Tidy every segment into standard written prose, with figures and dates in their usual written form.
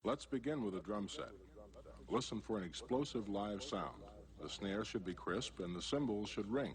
Let's begin with a drum set. Listen for an explosive live sound. The snare should be crisp and the cymbals should ring.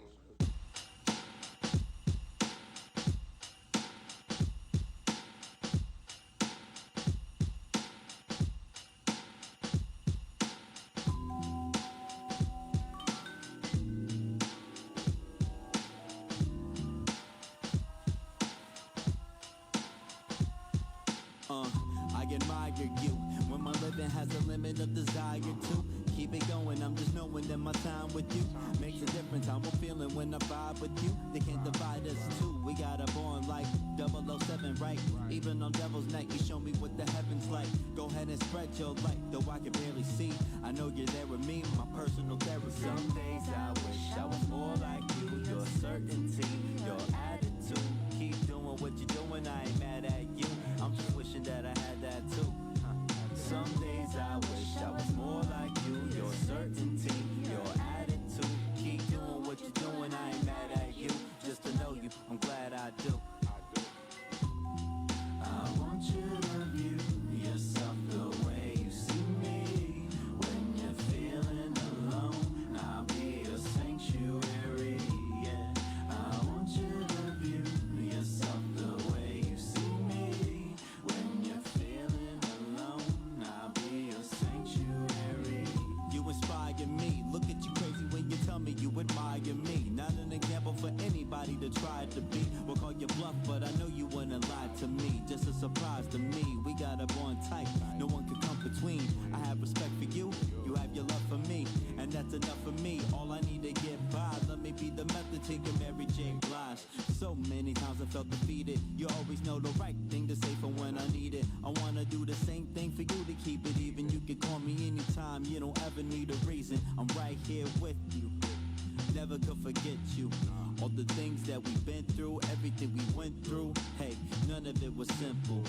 I admire you when my living has a limit of desire to keep it going. I'm just knowing that my time with you makes a difference. How I'm feeling when I vibe with you. They can't divide us two. We got a bond like 007, right? Even on Devil's Night, you show me what the heavens like. Go ahead and spread your light, though I can barely see. I know you're there with me, my personal therapy. Some days I wish I was more like you. Your certainty, your attitude. Keep doing what you're doing, I ain't mad at you. I'm just wishing that I had that too. Some days I wish I was more like you. Your certainty, your attitude. Keep doing what you're doing, I ain't mad at you. Just to know you, I'm glad I do. I want you to view yourself the way you see me. When you're feeling alone, I'll be a sanctuary. Yeah, I want you to view yourself the way you see me. When you're feeling alone, I'll be a sanctuary. You inspire me. Look at you crazy when you tell me you admire me. Not an example for anybody to try to be. We'll call you bluff, but I know you wouldn't lie to me. Just a surprise to me. We got a bond tight. No one can come between. I have respect for you. You have your love for me. And that's enough for me. All I need to get by. Let me be the method to your Mary J. Blige. So many times I felt defeated. You always know the right thing to say for when I need it. I wanna do the same thing for you to keep it even. You can call me anytime. You don't ever need a reason. I'm right here with you. Never could forget you. All the things that we've been through, everything we went through. Hey, none of it was simple,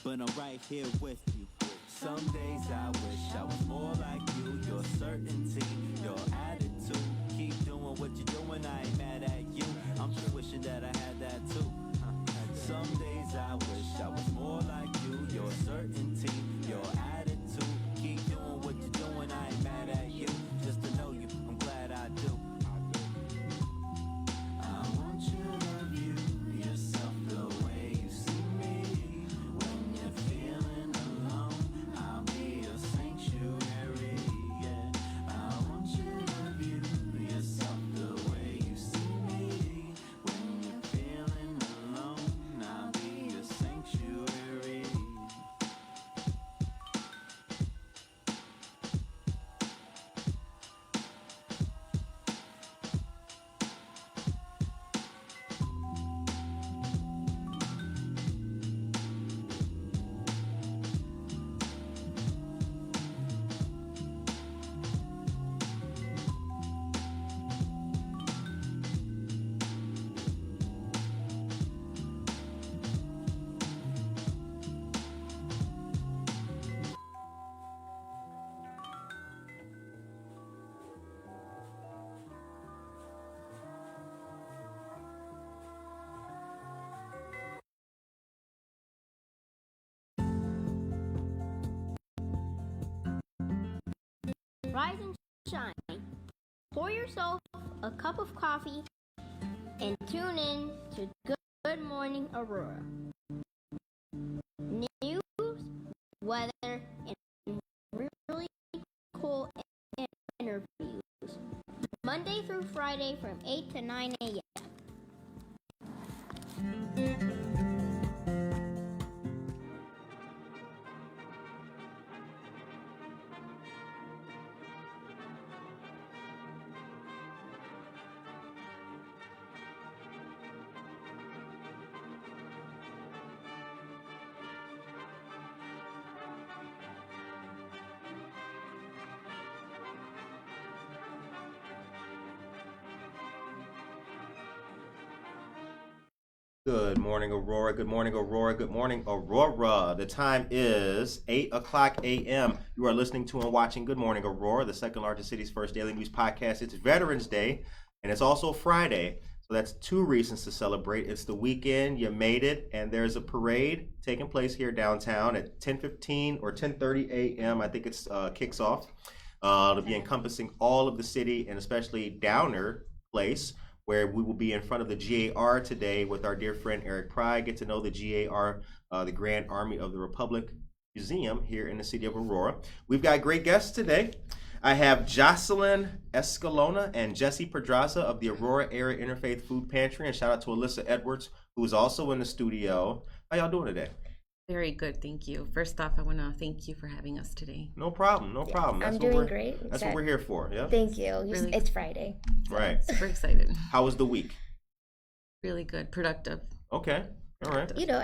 but I'm right here with you. Some days I wish I was more like you. Your certainty, your attitude. Keep doing what you're doing, I ain't mad at you. I'm just wishing that I had that too. Some days I wish I was more like you. Your certainty, your attitude. Keep doing what you're doing, I ain't mad at you. Just to know you, I'm glad I do. I want you to view yourself the way you see me. When you're feeling alone, I'll be a sanctuary. Yeah, I want you to view yourself the way you see me. When you're feeling alone, I'll be a sanctuary. Rise and shine. Pour yourself a cup of coffee and tune in to Good Morning Aurora. News, weather, and really cool interviews. Monday through Friday from 8 to 9 a.m. Good morning, Aurora. Good morning, Aurora. Good morning, Aurora. The time is 8 o'clock a.m. You are listening to and watching Good Morning, Aurora, the second largest city's first daily news podcast. It's Veterans Day, and it's also Friday. So that's two reasons to celebrate. It's the weekend, you made it, and there's a parade taking place here downtown at 10:15 or 10:30 a.m. I think it's kicks off. It'll be encompassing all of the city and especially Downer Place, where we will be in front of the GAR today with our dear friend Eric Pry. Get to know the GAR, the Grand Army of the Republic Museum here in the city of Aurora. We've got great guests today. I have Yoselin Escalona and Jessie Pedraza of the Aurora Area Interfaith Food Pantry, and shout out to Alyssa Edwards, who is also in the studio. How y'all doing today? Very good, thank you. First off, I want to thank you for having us today. No problem, no problem. I'm doing great. That's what we're here for, yeah? Thank you. Really? It's Friday. Right. Super excited. How was the week? Really good, productive. Okay, all right. You know,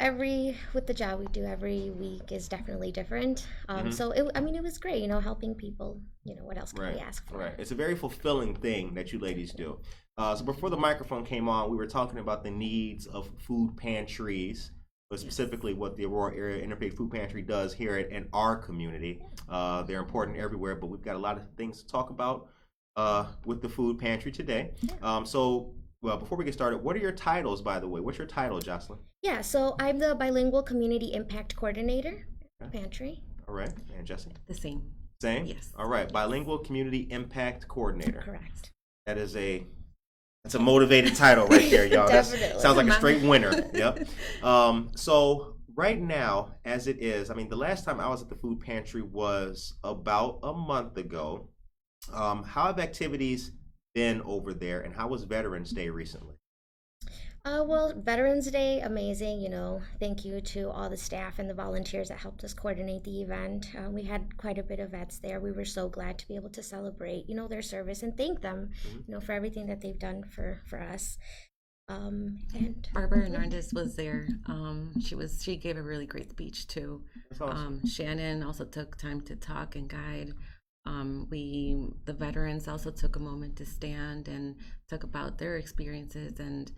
with the job we do, every week is definitely different. So, it was great, you know, helping people. You know, what else can we ask for? Right. It's a very fulfilling thing that you ladies do. So before the microphone came on, we were talking about the needs of food pantries, but specifically what the Aurora Area Interfaith Food Pantry does here in our community. They're important everywhere, but we've got a lot of things to talk about with the food pantry today. Well, before we get started, what are your titles, by the way? What's your title, Yoselin? Yeah, so I'm the Bilingual Community Impact Coordinator at Pantry. All right. And Jessie? The same. Same? Yes. All right. Bilingual Community Impact Coordinator. Correct. That's a motivated title right there, y'all. Definitely. Sounds like a straight winner. Yep. So right now, as it is, I mean, the last time I was at the food pantry was about a month ago. How have activities been over there, and how was Veterans Day recently? Well, Veterans Day, amazing. You know, thank you to all the staff and the volunteers that helped us coordinate the event. We had quite a bit of vets there. We were so glad to be able to celebrate, you know, their service and thank them, you know, for everything that they've done for us. And Barbara Hernandez was there. She gave a really great speech too. That's awesome. Shannon also took time to talk and guide. The veterans also took a moment to stand and talk about their experiences and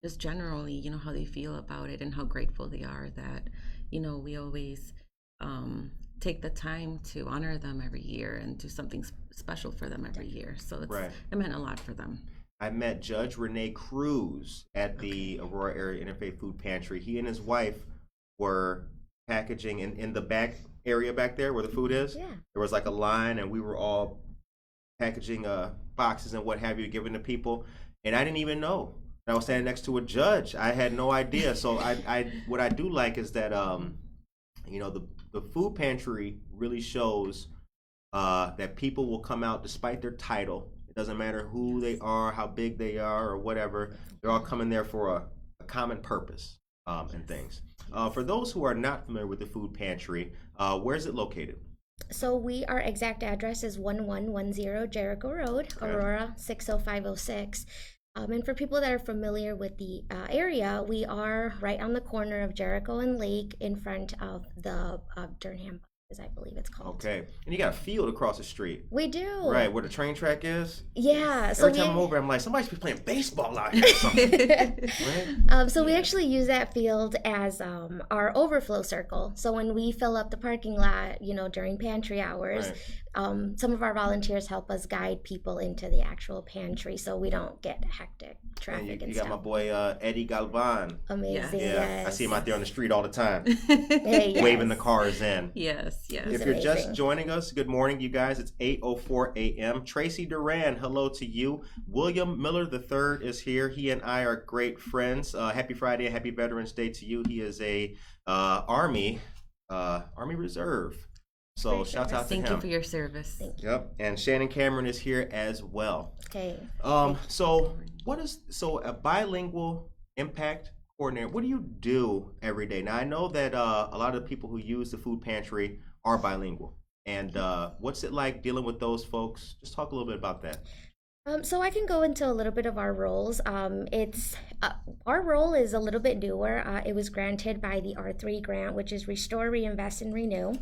just generally, you know, how they feel about it and how grateful they are that, you know, we always take the time to honor them every year and do something special for them every year. So it meant a lot for them. I met Judge Renee Cruz at the Aurora Area Interfaith Food Pantry. He and his wife were packaging in the back area back there where the food is. Yeah. There was like a line, and we were all packaging boxes and what have you, giving to people. And I didn't even know. I was standing next to a judge. I had no idea. So I what I do like is that you know, the food pantry really shows that people will come out despite their title. It doesn't matter who they are, how big they are, or whatever. They're all coming there for a common purpose and things. For those who are not familiar with the food pantry, where is it located? so our exact address is 1110 Jericho Road, Aurora 60506. And for people that are familiar with the area, we are right on the corner of Jericho and Lake in front of the Durham, as I believe it's called. Okay. And you got a field across the street. We do. Right, where the train track is? Yeah. Every time I'm over, I'm like, somebody should be playing baseball out here or something. Right? So we actually use that field as our overflow circle. So when we fill up the parking lot, you know, during pantry hours, some of our volunteers help us guide people into the actual pantry so we don't get hectic traffic and you stuff. got my boy Eddie Galvan. Amazing. Yeah, Yes. I see him out there on the street all the time, Yes. waving the cars in. Yes. If you're just joining us, good morning, you guys. It's 8:04 a.m. Tracy Duran, hello to you. William Miller III is here. He and I are great friends. Happy Friday and happy Veterans Day to you. He is a Army Reserve. So shout out to him. Thank you for your service. Thank you. Yep, and Shannon Cameron is here as well. Okay. So a bilingual impact coordinator, what do you do every day? Now I know that a lot of the people who use the food pantry are bilingual, and what's it like dealing with those folks? Just talk a little bit about that. So I can go into a little bit of our roles. Our role is a little bit newer. It was granted by the R3 grant, which is Restore, Reinvest, and Renew.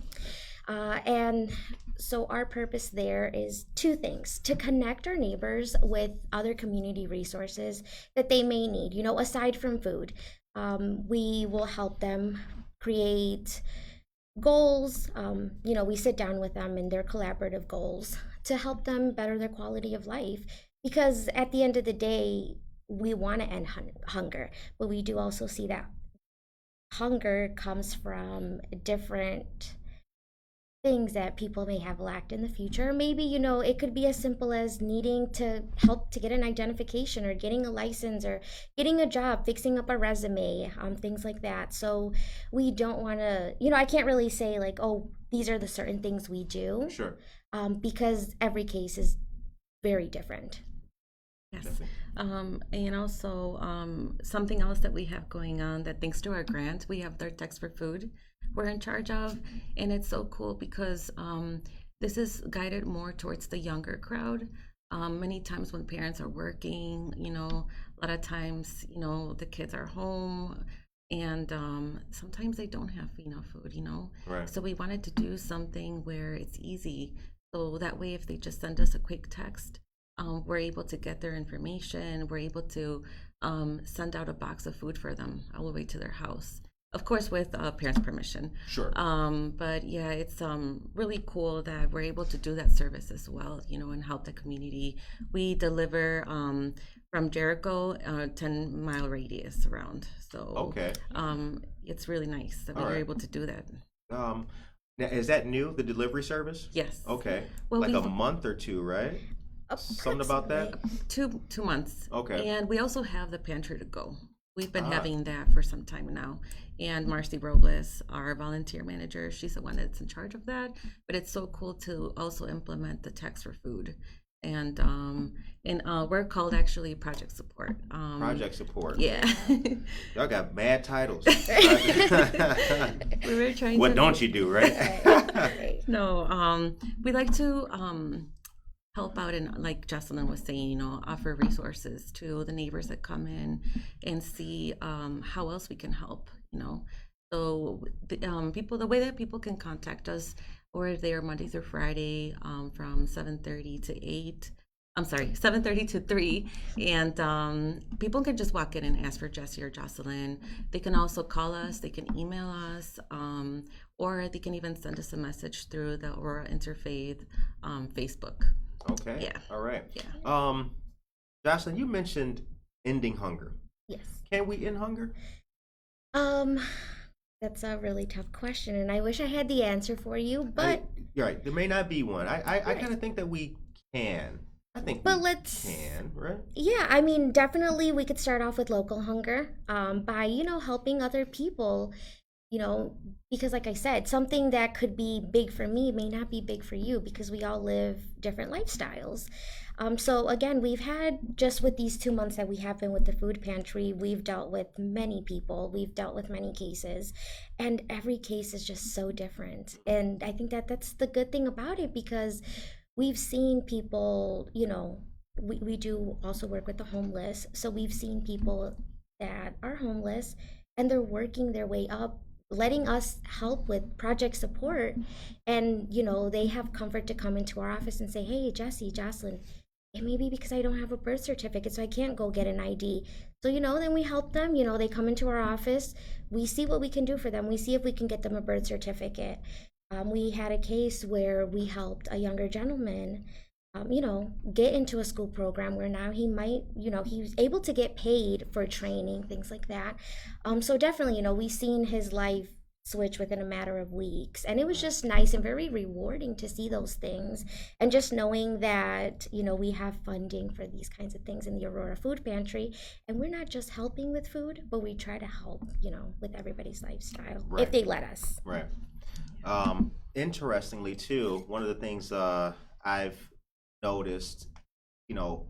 And so our purpose there is two things: to connect our neighbors with other community resources that they may need, you know, aside from food. We will help them create goals. You know, we sit down with them in their collaborative goals to help them better their quality of life. because at the end of the day, we want to end hunger, but we do also see that hunger comes from different things that people may have lacked in the future. Maybe, it could be as simple as needing to help to get an identification or getting a license or getting a job, fixing up a resume, things like that. So we don't want to, I can't really say like, oh, these are the certain things we do, Sure. because every case is very different. Yes. Definitely. And also something else that we have going on that thanks to our grant, we have their Text for Food we're in charge of. And it's so cool because this is guided more towards the younger crowd. Many times when parents are working, a lot of times, the kids are home and sometimes they don't have enough food. Right. So we wanted to do something where it's easy. So that way, if they just send us a quick text, we're able to get their information. We're able to send out a box of food for them all the way to their house. Of course, with parents' permission. Sure. But yeah, it's really cool that we're able to do that service as well, and help the community. We deliver from Jericho, 10-mile radius around. So Okay. it's really nice that we All were right. able to do that. Now, is that new, the delivery service? Yes. Okay. Well, like we- a month or two, right? Something about that? Approximately. 2 months. Okay. And we also have the pantry to go. We've been Ah. having that for some time now. And Marcy Robles, our volunteer manager, she's the one that's in charge of that. But it's so cool to also implement the Text for Food. And we're called actually Project Support. Project support. Yeah. Y'all got mad titles. We were trying What to. don't you do, right? Right. No, we like to help out and, like Jocelyn was saying, offer resources to the neighbors that come in and see how else we can help. So the way that people can contact us, we're there Monday through Friday from 7:30 to 8. I'm sorry, 7:30 to 3, and people can just walk in and ask for Jessie or Jocelyn. They can also call us, they can email us, or they can even send us a message through the Aurora Interfaith Facebook. Okay. Yeah. All right. Yeah. Jocelyn, you mentioned ending hunger. Yes. Can we end hunger? That's a really tough question, and I wish I had the answer for you, but You're right. There may not be one. I Right. kind of think that we can. I think But we let's- can, right? yeah, I mean, definitely we could start off with local hunger, by, helping other people, because like I said, something that could be big for me may not be big for you because we all live different lifestyles. So again, we've had, just with these 2 months that we have been with the food pantry, we've dealt with many people, we've dealt with many cases, and every case is just so different. And I think that that's the good thing about it, because we've seen people, we do also work with the homeless. So we've seen people that are homeless and they're working their way up, letting us help with project support. And, they have comfort to come into our office and say, hey, Jessie, Jocelyn, it may be because I don't have a birth certificate, so I can't go get an ID. So, then we help them. They come into our office. We see what we can do for them. We see if we can get them a birth certificate. We had a case where we helped a younger gentleman, get into a school program where now he might, he was able to get paid for training, things like that. So definitely, we've seen his life switch within a matter of weeks. And it was just nice and very rewarding to see those things. And just knowing that, we have funding for these kinds of things in the Aurora Food Pantry. And we're not just helping with food, but we try to help, with everybody's lifestyle, Right. if they let us. Right. Interestingly, too, one of the things I've noticed,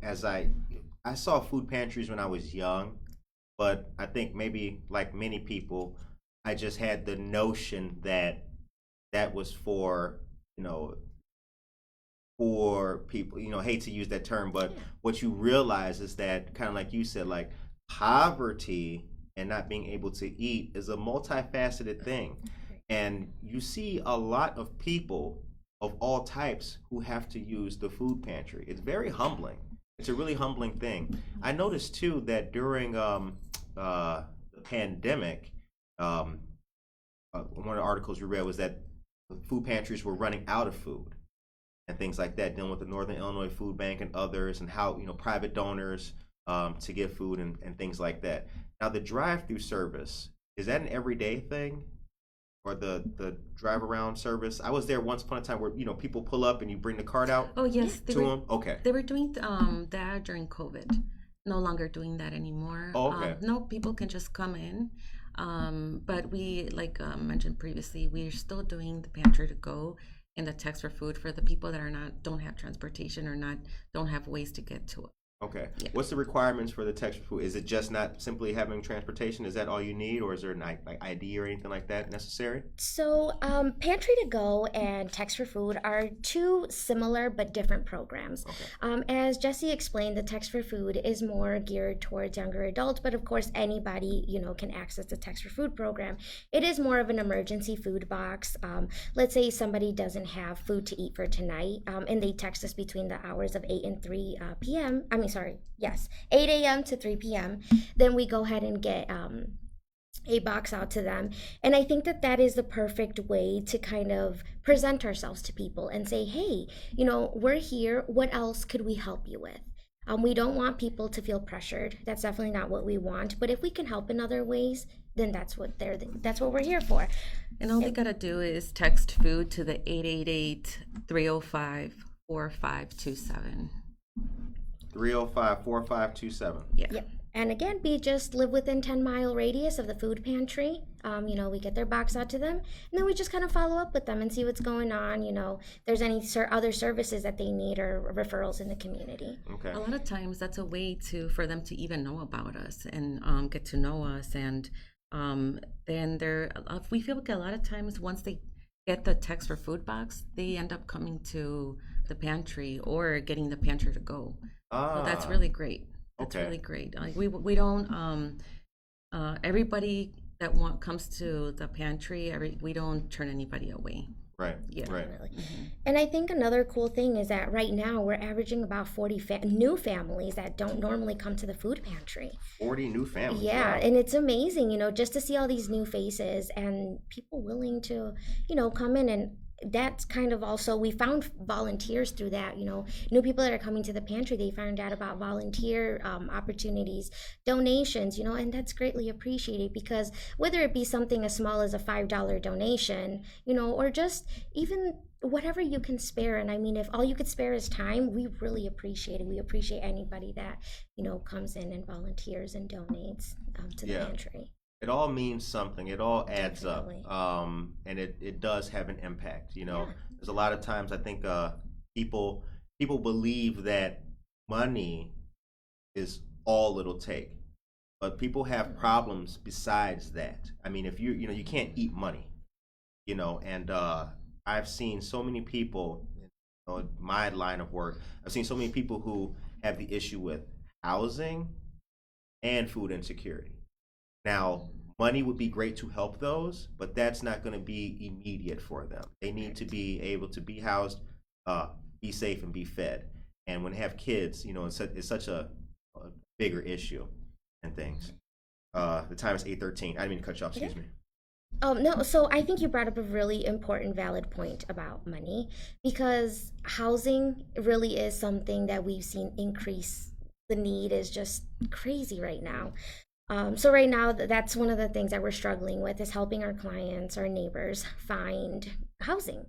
as I saw food pantries when I was young, but I think maybe like many people, I just had the notion that that was for, for people, hate to use that term, but what you realize is that, kind of like you said, like poverty and not being able to eat is a multifaceted thing. And you see a lot of people of all types who have to use the food pantry. It's very humbling. It's a really humbling thing. I noticed too that during the pandemic, one of the articles we read was that food pantries were running out of food. and things like that, dealing with the Northern Illinois Food Bank and others, and how, private donors to give food and things like that. Now, the drive-through service, is that an everyday thing? Or the drive around service? I was there once upon a time where, people pull up and you bring the cart out Oh yes, to them. Okay. they were doing that during COVID. No longer doing that anymore. Oh, okay. No, people can just come in. But we, like mentioned previously, we're still doing the pantry to go and the text for food for the people that don't have transportation or don't have ways to get to it. Okay. Yeah. What's the requirements for the text for food? Is it just not simply having transportation? Is that all you need, or is there an ID or anything like that necessary? So, Pantry to Go and Text for Food are two similar but different programs. Okay. As Jessie explained, the Text for Food is more geared towards younger adults, but of course, anybody can access the Text for Food program. It is more of an emergency food box. Let's say somebody doesn't have food to eat for tonight, and they text us between the hours of 8 and 3 p.m. 8 a.m. to 3 p.m. Then we go ahead and get a box out to them. And I think that is the perfect way to kind of present ourselves to people and say, hey, we're here. What else could we help you with? We don't want people to feel pressured. That's definitely not what we want. But if we can help in other ways, then that's what we're here for. And all they gotta do is text food to the 888-305-4527. 305-4527. Yeah. Yep. And again, we just live within 10-mile radius of the food pantry. We get their box out to them, and then we just kind of follow up with them and see what's going on. If there's any other services that they need or referrals in the community. Okay. A lot of times that's a way for them to even know about us and get to know us. And then we feel like a lot of times once they get the text for food box, they end up coming to the pantry or getting the pantry to go. So that's really great. That's Okay. really great. Like we don't everybody that comes to the pantry, we don't turn anybody away. Right. Yeah. Right. Definitely. And I think another cool thing is that right now we're averaging about 40 new families that don't normally come to the food pantry. 40 new families. Yeah, Wow. and it's amazing, just to see all these new faces and people willing to, come in. And that's kind of also, we found volunteers through that, new people that are coming to the pantry, they found out about volunteer opportunities, donations, and that's greatly appreciated, because whether it be something as small as a $5 donation, or just even whatever you can spare. And I mean, if all you could spare is time, we really appreciate it. We appreciate anybody that, comes in and volunteers and donates to the Yeah. pantry. It all means something. It all adds Definitely. up, and it does have an impact. Yeah. There's a lot of times I think people believe that money is all it'll take, but people have problems besides that. I mean, if you can't eat money, and I've seen so many people in my line of work. I've seen so many people who have the issue with housing and food insecurity. Now, money would be great to help those, but that's not going to be immediate for them. They need to be able to be housed, be safe, and be fed. And when they have kids, it's such a bigger issue and things. The time is 8:13. I didn't mean to cut you off. Excuse me. No, so I think you brought up a really important, valid point about money, because housing really is something that we've seen increase. The need is just crazy right now. So right now, that's one of the things that we're struggling with, is helping our clients, our neighbors find housing.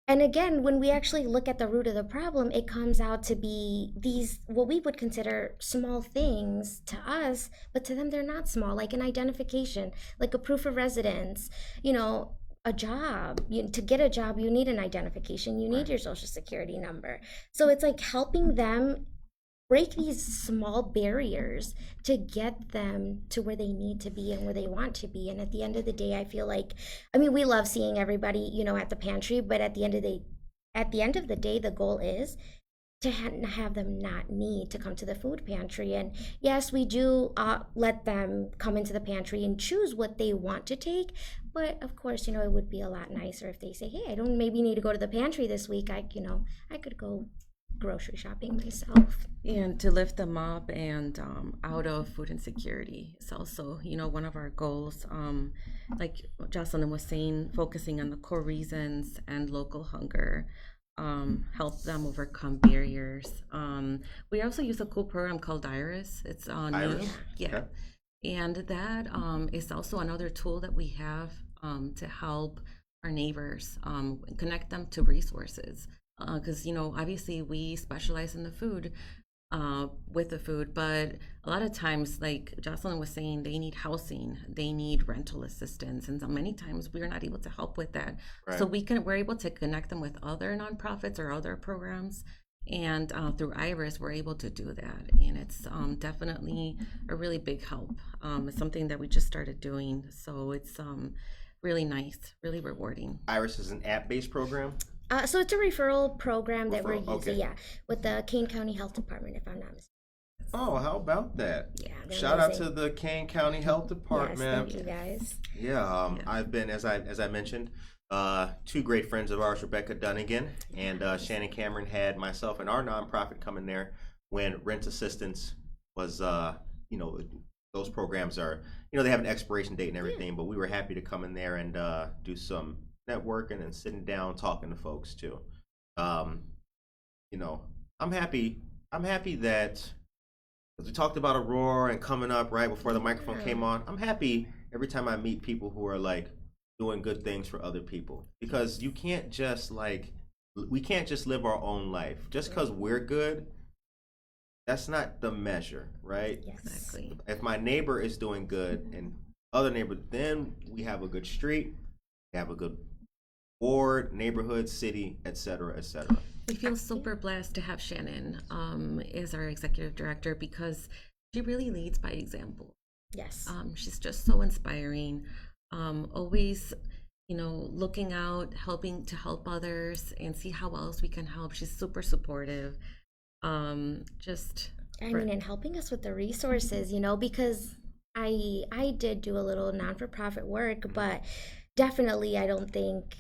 And again, when we actually look at the root of the problem, it comes out to be these, what we would consider small things to us, but to them they're not small, like an identification, like a proof of residence, a job. To get a job, you need an identification, you need your social security number. So it's like helping them break these small barriers to get them to where they need to be and where they want to be. And at the end of the day, I feel like, we love seeing everybody, at the pantry, but at the end of the day, the goal is to have them not need to come to the food pantry. And yes, we do let them come into the pantry and choose what they want to take. But of course, it would be a lot nicer if they say, hey, I don't maybe need to go to the pantry this week. I could go grocery shopping myself. And to lift them up and out of food insecurity is also, one of our goals. Like Jocelyn was saying, focusing on the core reasons and local hunger. help them overcome barriers. We also use a cool program called Iris. It's on Iris? yeah, Okay. and that is also another tool that we have to help our neighbors connect them to resources. Because obviously we specialize in the food, with the food, but a lot of times, like Jocelyn was saying, they need housing, they need rental assistance, and so many times we're not able to help with that. So Right. we're able to connect them with other nonprofits or other programs, and through Iris, we're able to do that, and it's definitely a really big help. It's something that we just started doing, so it's really nice, really rewarding. Iris is an app-based program. So it's a referral program that we're Referral, using, okay. yeah, with the Kane County Health Department, if I'm not mistaken. Oh, how about that? Yeah, they're Shout out amazing. to the Kane County Health Yes, Department. thank you guys. Yeah, I've been, as I mentioned, two great friends of ours, Rebecca Dunnigan and Shannon Cameron, had myself and our nonprofit come in there when rent assistance was, those programs are, they have an expiration date and everything, but we were happy to come in there and do some networking and sitting down talking to folks too. Um, I'm happy that, as we talked about Aurora and coming up right before the microphone came on, I'm happy every time I meet people who are like doing good things for other people, because you can't just we can't just live our own life just because we're good. That's not the measure, right? Yes. Exactly. If my neighbor is doing good and other neighbor, then we have a good street, we have a good ward, neighborhood, city, etc., etc. We feel super blessed to have Shannon as our executive director because she really leads by example. Yes. She's just so inspiring. Always, looking out, helping to help others and see how else we can help. She's super supportive. Just And helping us with the resources, because I did do a little non-for-profit work, but definitely I don't think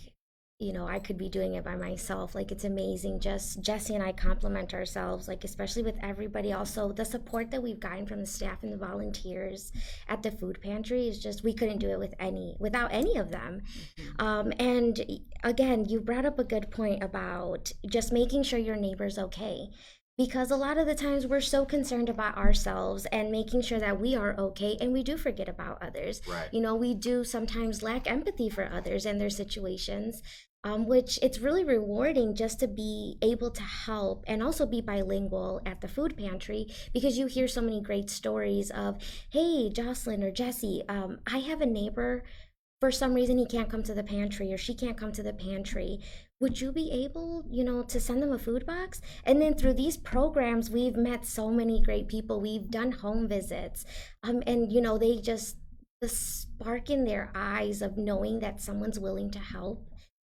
I could be doing it by myself. Like, it's amazing. Just Jessie and I complement ourselves, like, especially with everybody. Also, the support that we've gotten from the staff and the volunteers at the food pantry is just, we couldn't do it without any of them. And again, you brought up a good point about just making sure your neighbor's okay. Because a lot of the times we're so concerned about ourselves and making sure that we are okay, and we do forget about others. Right. We do sometimes lack empathy for others and their situations, which it's really rewarding just to be able to help and also be bilingual at the food pantry, because you hear so many great stories of, hey, Jocelyn or Jessie, I have a neighbor, for some reason he can't come to the pantry or she can't come to the pantry. Would you be able, to send them a food box? And then through these programs, we've met so many great people. We've done home visits. And, they just, the spark in their eyes of knowing that someone's willing to help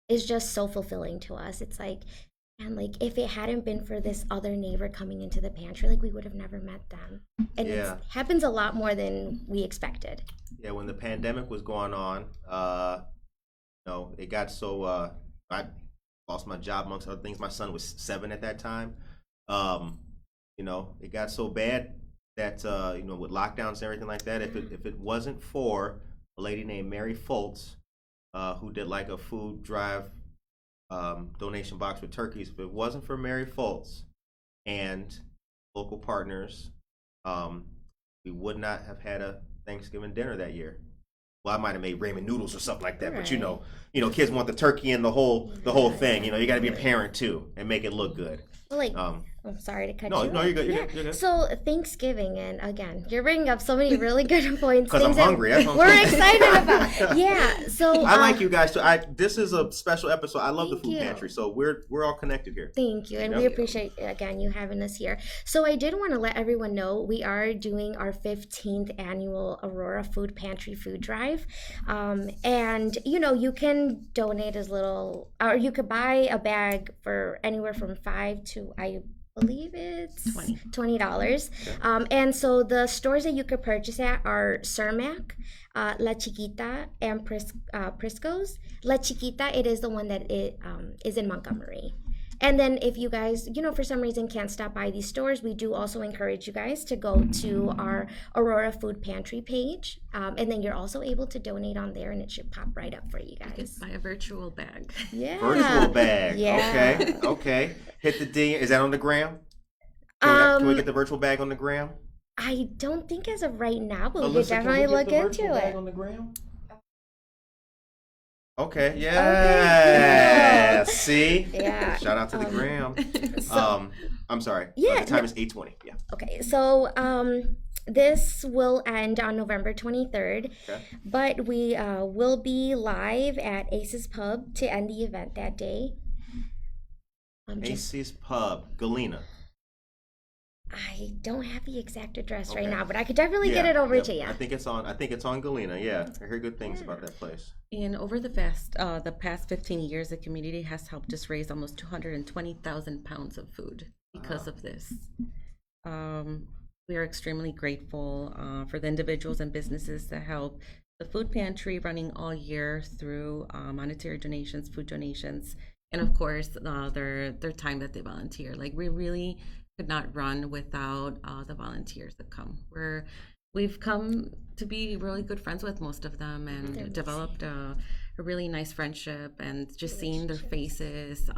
is just so fulfilling to us. It's like, and like, if it hadn't been for this other neighbor coming into the pantry, like, we would have never met them. And Yeah. it happens a lot more than we expected. Yeah, when the pandemic was going on, it got so I lost my job amongst other things. My son was 7 at that time. It got so bad that with lockdowns and everything like that, if it wasn't for a lady named Mary Foltz, who did like a food drive donation box with turkeys, if it wasn't for Mary Foltz and local partners, we would not have had a Thanksgiving dinner that year. Well, I might have made ramen noodles or something like that, but kids want the turkey and the whole thing. You got to be a parent too and make it look good. Well, like, I'm sorry to cut No, you no, off. you're good. You're Yeah. good. You're good. So Thanksgiving, and again, you're bringing up so many really good points. Because I'm things that hungry. That's what I'm we're saying. excited about. Yeah. So I like you guys too. This is a special episode. I love the Thank food you. pantry, so we're all connected here. Thank you, and Yep. we appreciate again you having us here. So I did want to let everyone know we are doing our 15th annual Aurora Food Pantry food drive, and you can donate as little, or you could buy a bag for anywhere from $5 to I believe it's $20. And so the stores that you could purchase at are Cermac, La Chiquita, and Prisco's. La Chiquita, it is the one that is in Montgomery. And then if you guys, for some reason can't stop by these stores, we do also encourage you guys to go to our Aurora Food Pantry page. And then you're also able to donate on there, and it should pop right up for you guys. Buy a virtual bag. Yeah. Virtual bag. Yeah. Okay. Hit the D. Is that on the gram? Can we get the virtual bag on the gram? I don't think as of right now, but we Alyssa, could definitely can we get look the into virtual bag it. on the gram? Okay, yeah. See? Yeah. Shout out to the gram. I'm sorry. Yeah, The time is 8:20. Yeah. Okay, so this will end on November 23rd, Okay. but we will be live at Ace's Pub to end the event that day. AC's Pub, Galena. I don't have the exact address Okay. right now, but I could definitely get it over to you. I think it's on Galena. Yeah, I hear good things about that place. And over the past 15 years, the community has helped us raise almost 220,000 pounds of food because of this. We are extremely grateful for the individuals and businesses that help the food pantry running all year through monetary donations, food donations, and of course their time that they volunteer. Like, we really could not run without the volunteers that come. We've come to be really good friends with most of them, and developed a really nice friendship, and just seeing their faces,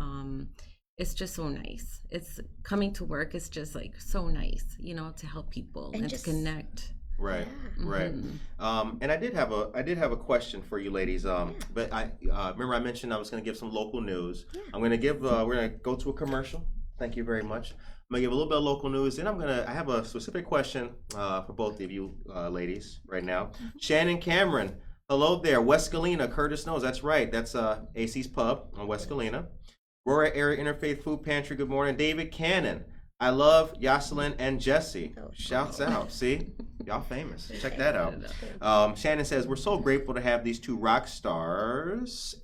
it's just so nice. It's coming to work is just like so nice, to help people and to connect. Right, right. And I did have a question for you ladies. But I remember I mentioned I was going to give some local news. I'm going to give. We're going to go to a commercial. Thank you very much. I'm gonna give a little bit of local news, and I have a specific question for both of you ladies right now. Shannon Cameron, hello there. West Galena, Curtis knows. That's right. That's AC's Pub on West Galena. Aurora Area Interfaith Food Pantry, good morning. David Cannon, I love Yoselin and Jessie. Shouts out. See? Y'all famous. Check that out. Shannon says, we're so grateful to have these two rock stars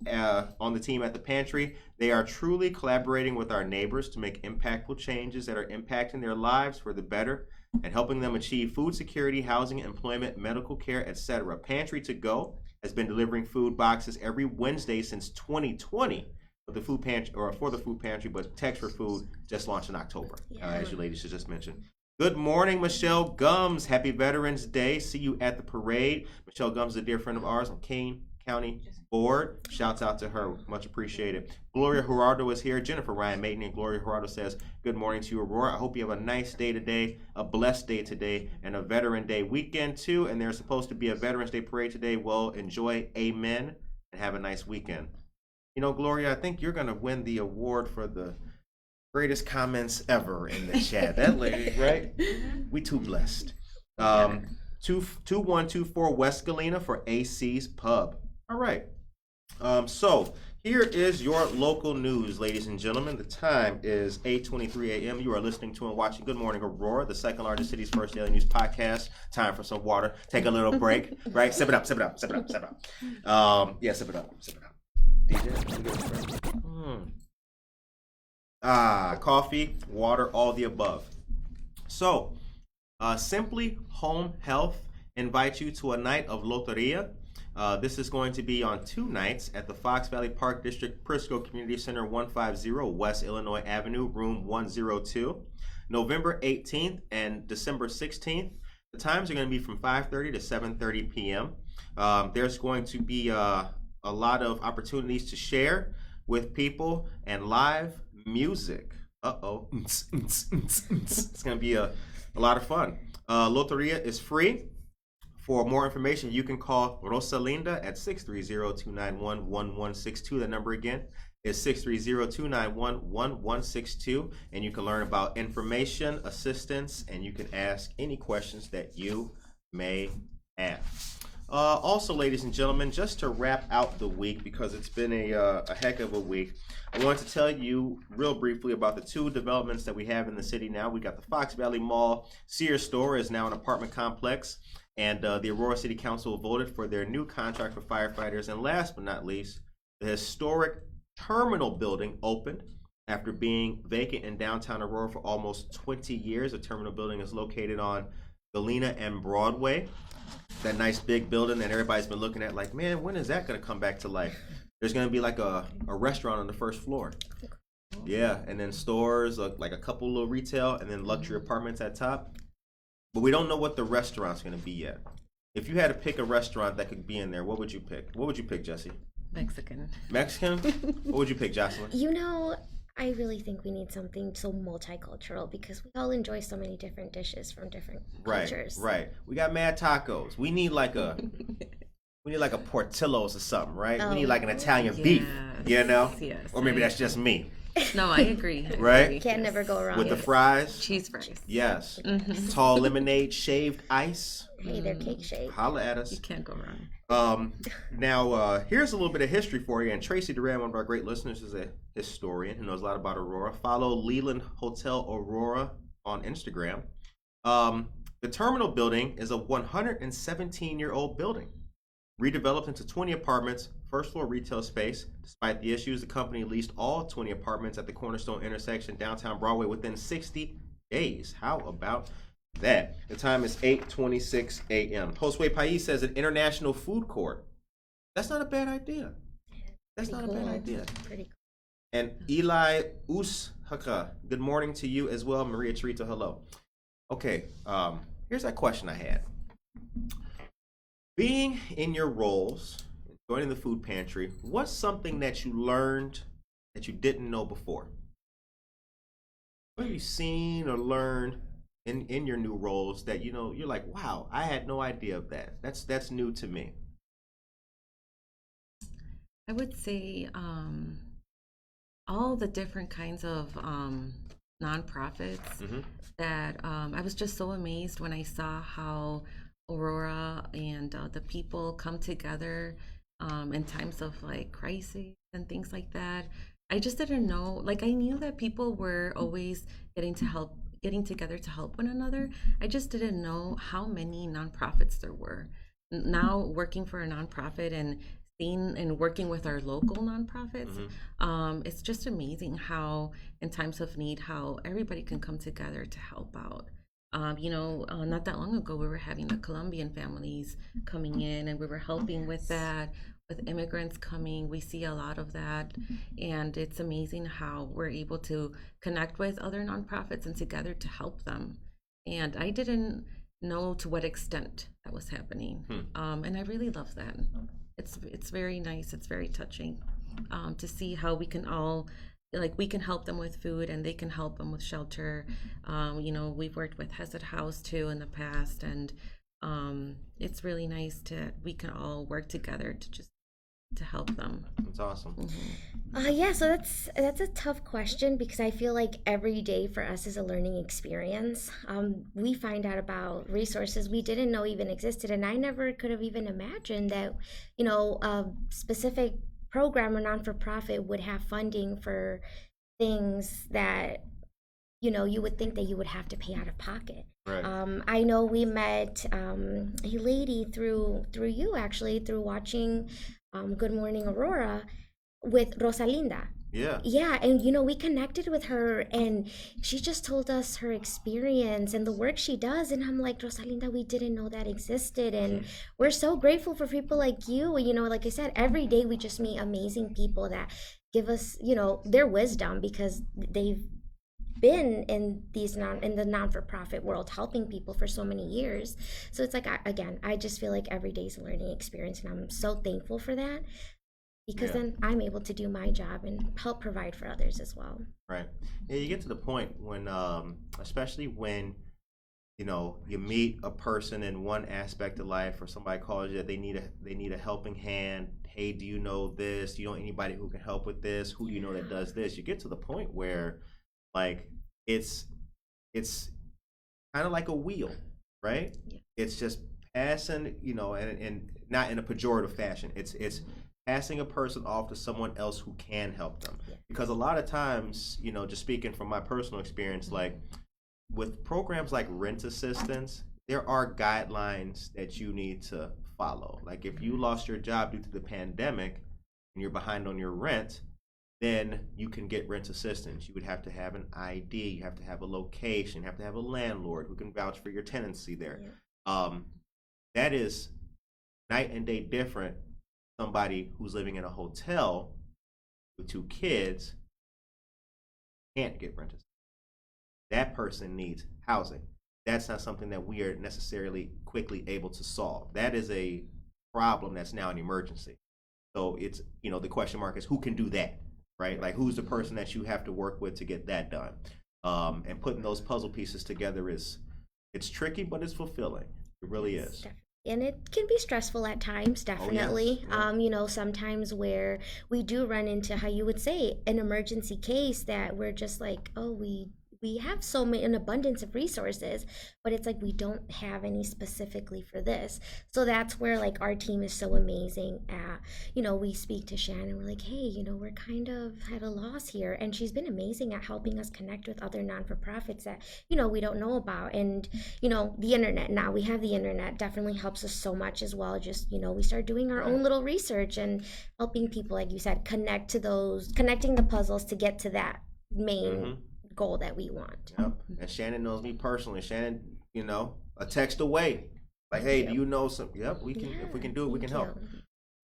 on the team at the pantry. They are truly collaborating with our neighbors to make impactful changes that are impacting their lives for the better and helping them achieve food security, housing, employment, medical care, etc. Pantry to Go has been delivering food boxes every Wednesday since 2020 for the food pantry, but Text for Food just launched in October, as you ladies just mentioned. Good morning, Michelle Gums. Happy Veterans Day. See you at the parade. Michelle Gums is a dear friend of ours on Kane County Board. Shouts out to her. Much appreciated. Gloria Gerardo is here. Jennifer Ryan Maiden and Gloria Gerardo says, good morning to you, Aurora. I hope you have a nice day today, a blessed day today, and a Veteran Day weekend too. And there's supposed to be a Veterans Day parade today. Well, enjoy. Amen. And have a nice weekend. Gloria, I think you're going to win the award for the greatest comments ever in the chat. That lady, right? We too blessed. 2124 West Galena for AC's Pub. All right. So here is your local news, ladies and gentlemen. The time is 8:23 a.m. You are listening to and watching Good Morning Aurora, the second largest city's first daily news podcast. Time for some water. Take a little break, right? Sip it up, sip it up, sip it up, sip it up. Yeah, sip it up, sip it up. DJ, coffee, water, all the above. So, Simply Home Health invites you to a night of Loteria. This is going to be on 2 nights at the Fox Valley Park District Prisco Community Center, 150 West Illinois Avenue, room 102, November 18th and December 16th. The times are going to be from 5:30 to 7:30 p.m. There's going to be a lot of opportunities to share with people and live music. It's going to be a lot of fun. Loteria is free. For more information, you can call Rosalinda at 630-291-1162. The number again is 630-291-1162. And you can learn about information, assistance, and you can ask any questions that you may have. Also, ladies and gentlemen, just to wrap out the week, because it's been a heck of a week, I want to tell you real briefly about the 2 developments that we have in the city now. We got the Fox Valley Mall Sears store is now an apartment complex, and the Aurora City Council voted for their new contract for firefighters. And last but not least, the historic terminal building opened after being vacant in downtown Aurora for almost 20 years. The terminal building is located on Galena and Broadway. That nice big building that everybody's been looking at like, man, when is that going to come back to life? There's going to be like a restaurant on the first floor. Yeah, and then stores, like a couple little retail, and then luxury apartments at top. But we don't know what the restaurant's going to be yet. If you had to pick a restaurant that could be in there, what would you pick? What would you pick, Jessie? Mexican. Mexican? What would you pick, Jocelyn? You know, I really think we need something so multicultural because we all enjoy so many different dishes from different Right, cultures. right. We got mad tacos. We need like a Portillo's or something, right? We need like an Italian beef, you know? Yes, Or maybe I that's just me, No, I agree. Right? Can't never go wrong. with the fries. Cheese fries. Yes. Mm-hmm. Tall lemonade, shaved ice. Hey, they're cake shaped. Holla at us. You can't go wrong. Now, here's a little bit of history for you. And Tracy Duran, one of our great listeners, is a historian who knows a lot about Aurora. Follow Leland Hotel Aurora on Instagram. The terminal building is a 117-year-old building, redeveloped into 20 apartments, first floor retail space. Despite the issues, the company leased all 20 apartments at the Cornerstone intersection, downtown Broadway, within 60 days. How about that? The time is 8:26 a.m. Josue Pais says an international food court. That's not a bad idea. That's not a bad idea. Pretty cool. And Eli Ushaka, good morning to you as well. Maria Chirito, hello. Okay, here's that question I had. Being in your roles, joining the food pantry, what's something that you learned that you didn't know before? What have you seen or learned in your new roles that you're like, wow, I had no idea of that. That's new to me. I would say all the different kinds of nonprofits that I was just so amazed when I saw how Aurora and the people come together in times of like crisis and things like that. I just didn't know, like I knew that people were always getting together to help one another. I just didn't know how many nonprofits there were. Now working for a nonprofit and seeing and working with our local nonprofits, it's just amazing how in times of need, how everybody can come together to help out. Not that long ago, we were having the Colombian families coming in and we were helping with that. With immigrants coming, we see a lot of that. And it's amazing how we're able to connect with other nonprofits and together to help them. And I didn't know to what extent that was happening. And I really love that. It's very nice. It's very touching to see how we can all, like we can help them with food and they can help them with shelter. We've worked with Hesed House too in the past, and it's really nice we can all work together to help them. That's awesome. Yeah, so that's a tough question because I feel like every day for us is a learning experience. We find out about resources we didn't know even existed, and I never could have even imagined that, a specific program or non-for-profit would have funding for things that, you would think that you would have to pay out of pocket. Right. I know we met a lady through you actually, through watching Good Morning Aurora with Rosalinda. Yeah. Yeah, and we connected with her and she just told us her experience and the work she does, and I'm like, Rosalinda, we didn't know that existed, and we're so grateful for people like you. Like I said, every day we just meet amazing people that give us, their wisdom because they've been in the non-for-profit world helping people for so many years. So it's like, I just feel like every day is a learning experience, and I'm so thankful for that because then I'm able to do my job and help provide for others as well. Right. Yeah, you get to the point when, especially when, you meet a person in one aspect of life, or somebody calls you that they need a helping hand. Hey, do you know this? Do you know anybody who can help with this? Who do you know that does this? You get to the point where, like, it's kind of like a wheel, right? Yeah. It's just passing, and not in a pejorative fashion. It's passing a person off to someone else who can help them. Yeah. Because a lot of times, just speaking from my personal experience, like with programs like rent assistance, there are guidelines that you need to follow. Like if you lost your job due to the pandemic and you're behind on your rent, then you can get rent assistance. You would have to have an ID, you have to have a location, you have to have a landlord who can vouch for your tenancy there. Yeah. That is night and day different. Somebody who's living in a hotel with 2 kids can't get rented. That person needs housing. That's not something that we are necessarily quickly able to solve. That is a problem that's now an emergency. So it's, the question mark is who can do that, right? Like who's the person that you have to work with to get that done? And putting those puzzle pieces together it's tricky, but it's fulfilling. It really is. And it can be stressful at times, definitely. Oh, yes. Yeah. Sometimes where we do run into, how you would say, an emergency case that we're just like, oh, we have an abundance of resources, but it's like we don't have any specifically for this. So that's where like our team is so amazing at, we speak to Shannon, we're like, hey, we're kind of at a loss here. And she's been amazing at helping us connect with other non-for-profits that, we don't know about. And, the internet, now we have the internet, definitely helps us so much as well. Just, we start doing our own little research and helping people, like you said, connecting the puzzles to get to that main goal that we want. Yep. And Shannon knows me personally. Shannon, a text away. Like, hey, do you know some? Yep, we can. If we can do it, we can help.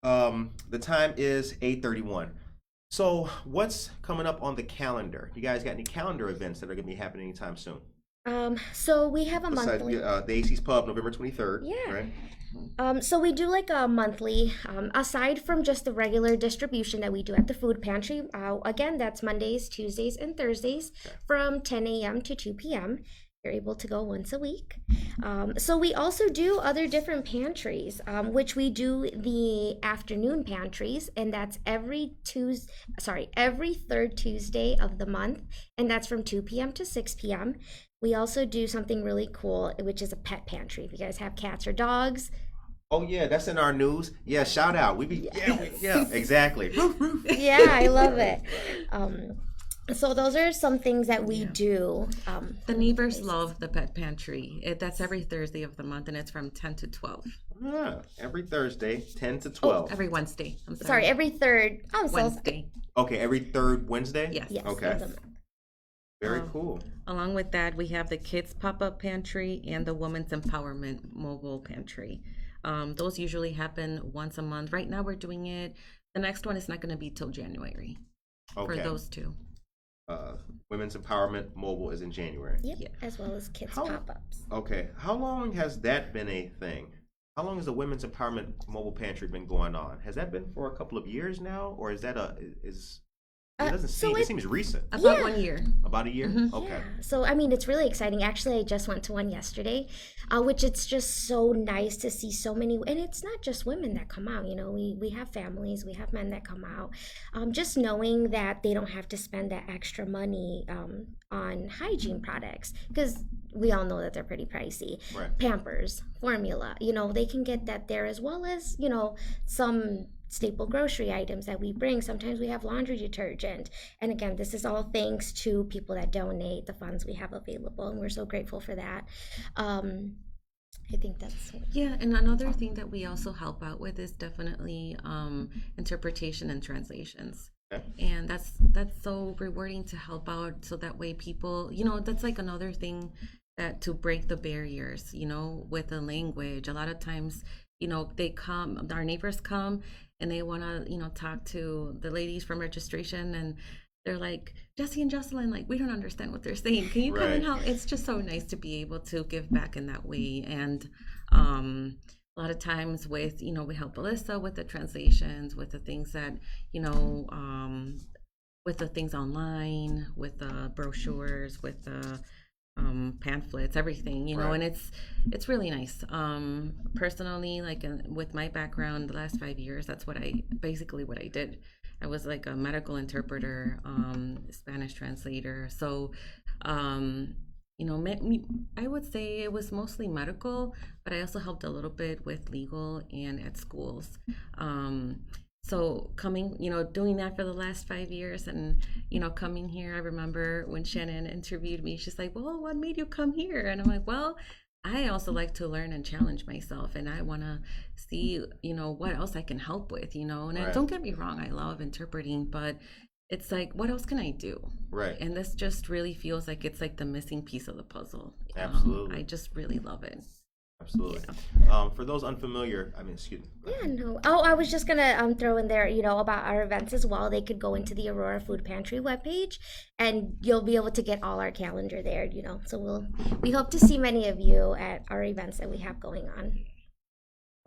The time is 8:31. So, what's coming up on the calendar? You guys got any calendar events that are going to be happening anytime soon? So we have a monthly. The AC's Pub, November 23rd. Yeah. Right? So we do like a monthly, aside from just the regular distribution that we do at the food pantry. Again, that's Mondays, Tuesdays, and Thursdays from 10 a.m. to 2 p.m. You're able to go once a week. So we also do other different pantries, which we do the afternoon pantries, and that's every third Tuesday of the month, and that's from 2 p.m. to 6 p.m. We also do something really cool, which is a pet pantry. If you guys have cats or dogs. Oh yeah, that's in our news. Yeah, shout out. Yeah, exactly. Yeah, I love it. So those are some things that we do. The neighbors love the pet pantry. That's every Thursday of the month, and it's from 10 to 12. Yeah, every Thursday, 10 to 12. Oh, every Wednesday. I'm sorry. Sorry, every third. Wednesday. Okay, every third Wednesday? Yes. Okay. Very cool. Along with that, we have the kids pop-up pantry and the women's empowerment mobile pantry. Those usually happen once a month. Right now we're doing it. The next one is not going to be till January for those two. Women's empowerment mobile is in January. Yep, yeah. As well as kids pop-ups. Okay. How long has that been a thing? How long has the women's empowerment mobile pantry been going on? Has that been for a couple of years now, or is that it seems recent. About 1 year. About a year? Mm-hmm. Okay. Yeah. So, I mean, it's really exciting. Actually, I just went to one yesterday, which it's just so nice to see so many. And it's not just women that come out. We have families, we have men that come out. Just knowing that they don't have to spend that extra money on hygiene products, because we all know that they're pretty pricey. Right. Pampers, formula, they can get that there, as well as, some staple grocery items that we bring. Sometimes we have laundry detergent. And again, this is all thanks to people that donate the funds we have available, and we're so grateful for that. I think that's and another thing that we also help out with is definitely interpretation and translations. Okay. And that's so rewarding to help out, so that way people, that's like another thing that to break the barriers, with the language. A lot of times, they come, our neighbors come, and they want to, talk to the ladies from registration, and they're like, Jessie and Yoselin, like, we don't understand what they're saying. Can you come and help? It's just so nice to be able to give back in that way. And a lot of times with, we help Alyssa with the translations, with the things that, with the things online, with the brochures, with the pamphlets, everything, and it's really nice. Personally, like with my background, the last 5 years, that's what I did. I was like a medical interpreter, Spanish translator. So, I would say it was mostly medical, but I also helped a little bit with legal and at schools. So coming, doing that for the last 5 years, and, coming here, I remember when Shannon interviewed me, she's like, well, what made you come here? And I'm like, well, I also like to learn and challenge myself, and I want to see, what else I can help with, and don't get me wrong, I love interpreting, but it's like, what else can I do? Right. And this just really feels like it's like the missing piece of the puzzle. Absolutely. I just really love it. Absolutely. For those unfamiliar, I mean, excuse me. Yeah, no. Oh, I was just gonna throw in there, about our events as well. They could go into the Aurora Food Pantry webpage, and you'll be able to get all our calendar there. So we hope to see many of you at our events that we have going on.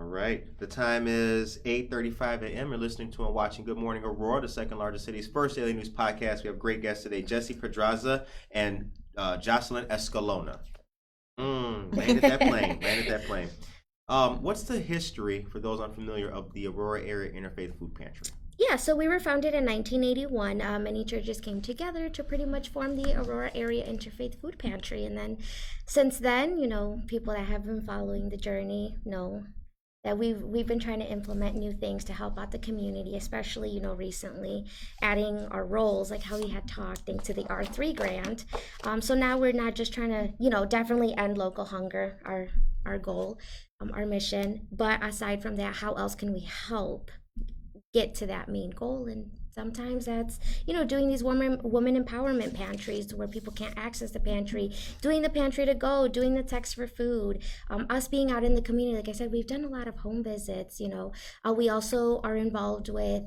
All right. The time is 8:35 a.m. You're listening to and watching Good Morning Aurora, the second largest city's first daily news podcast. We have great guests today, Jessie Pedraza and Yoselin Escalona. Landed that plane. Landed that plane. What's the history, for those unfamiliar, of the Aurora Area Interfaith Food Pantry? Yeah, so we were founded in 1981. Many churches came together to pretty much form the Aurora Area Interfaith Food Pantry. And then since then, people that have been following the journey know that we've been trying to implement new things to help out the community, especially, recently adding our roles, like how we had talked, thanks to the R3 grant. So now we're not just trying to, definitely end local hunger, our goal, our mission. But aside from that, how else can we help get to that main goal? And sometimes that's, doing these woman empowerment pantries where people can't access the pantry, doing the pantry to go, doing the text for food, us being out in the community. Like I said, we've done a lot of home visits. We also are involved with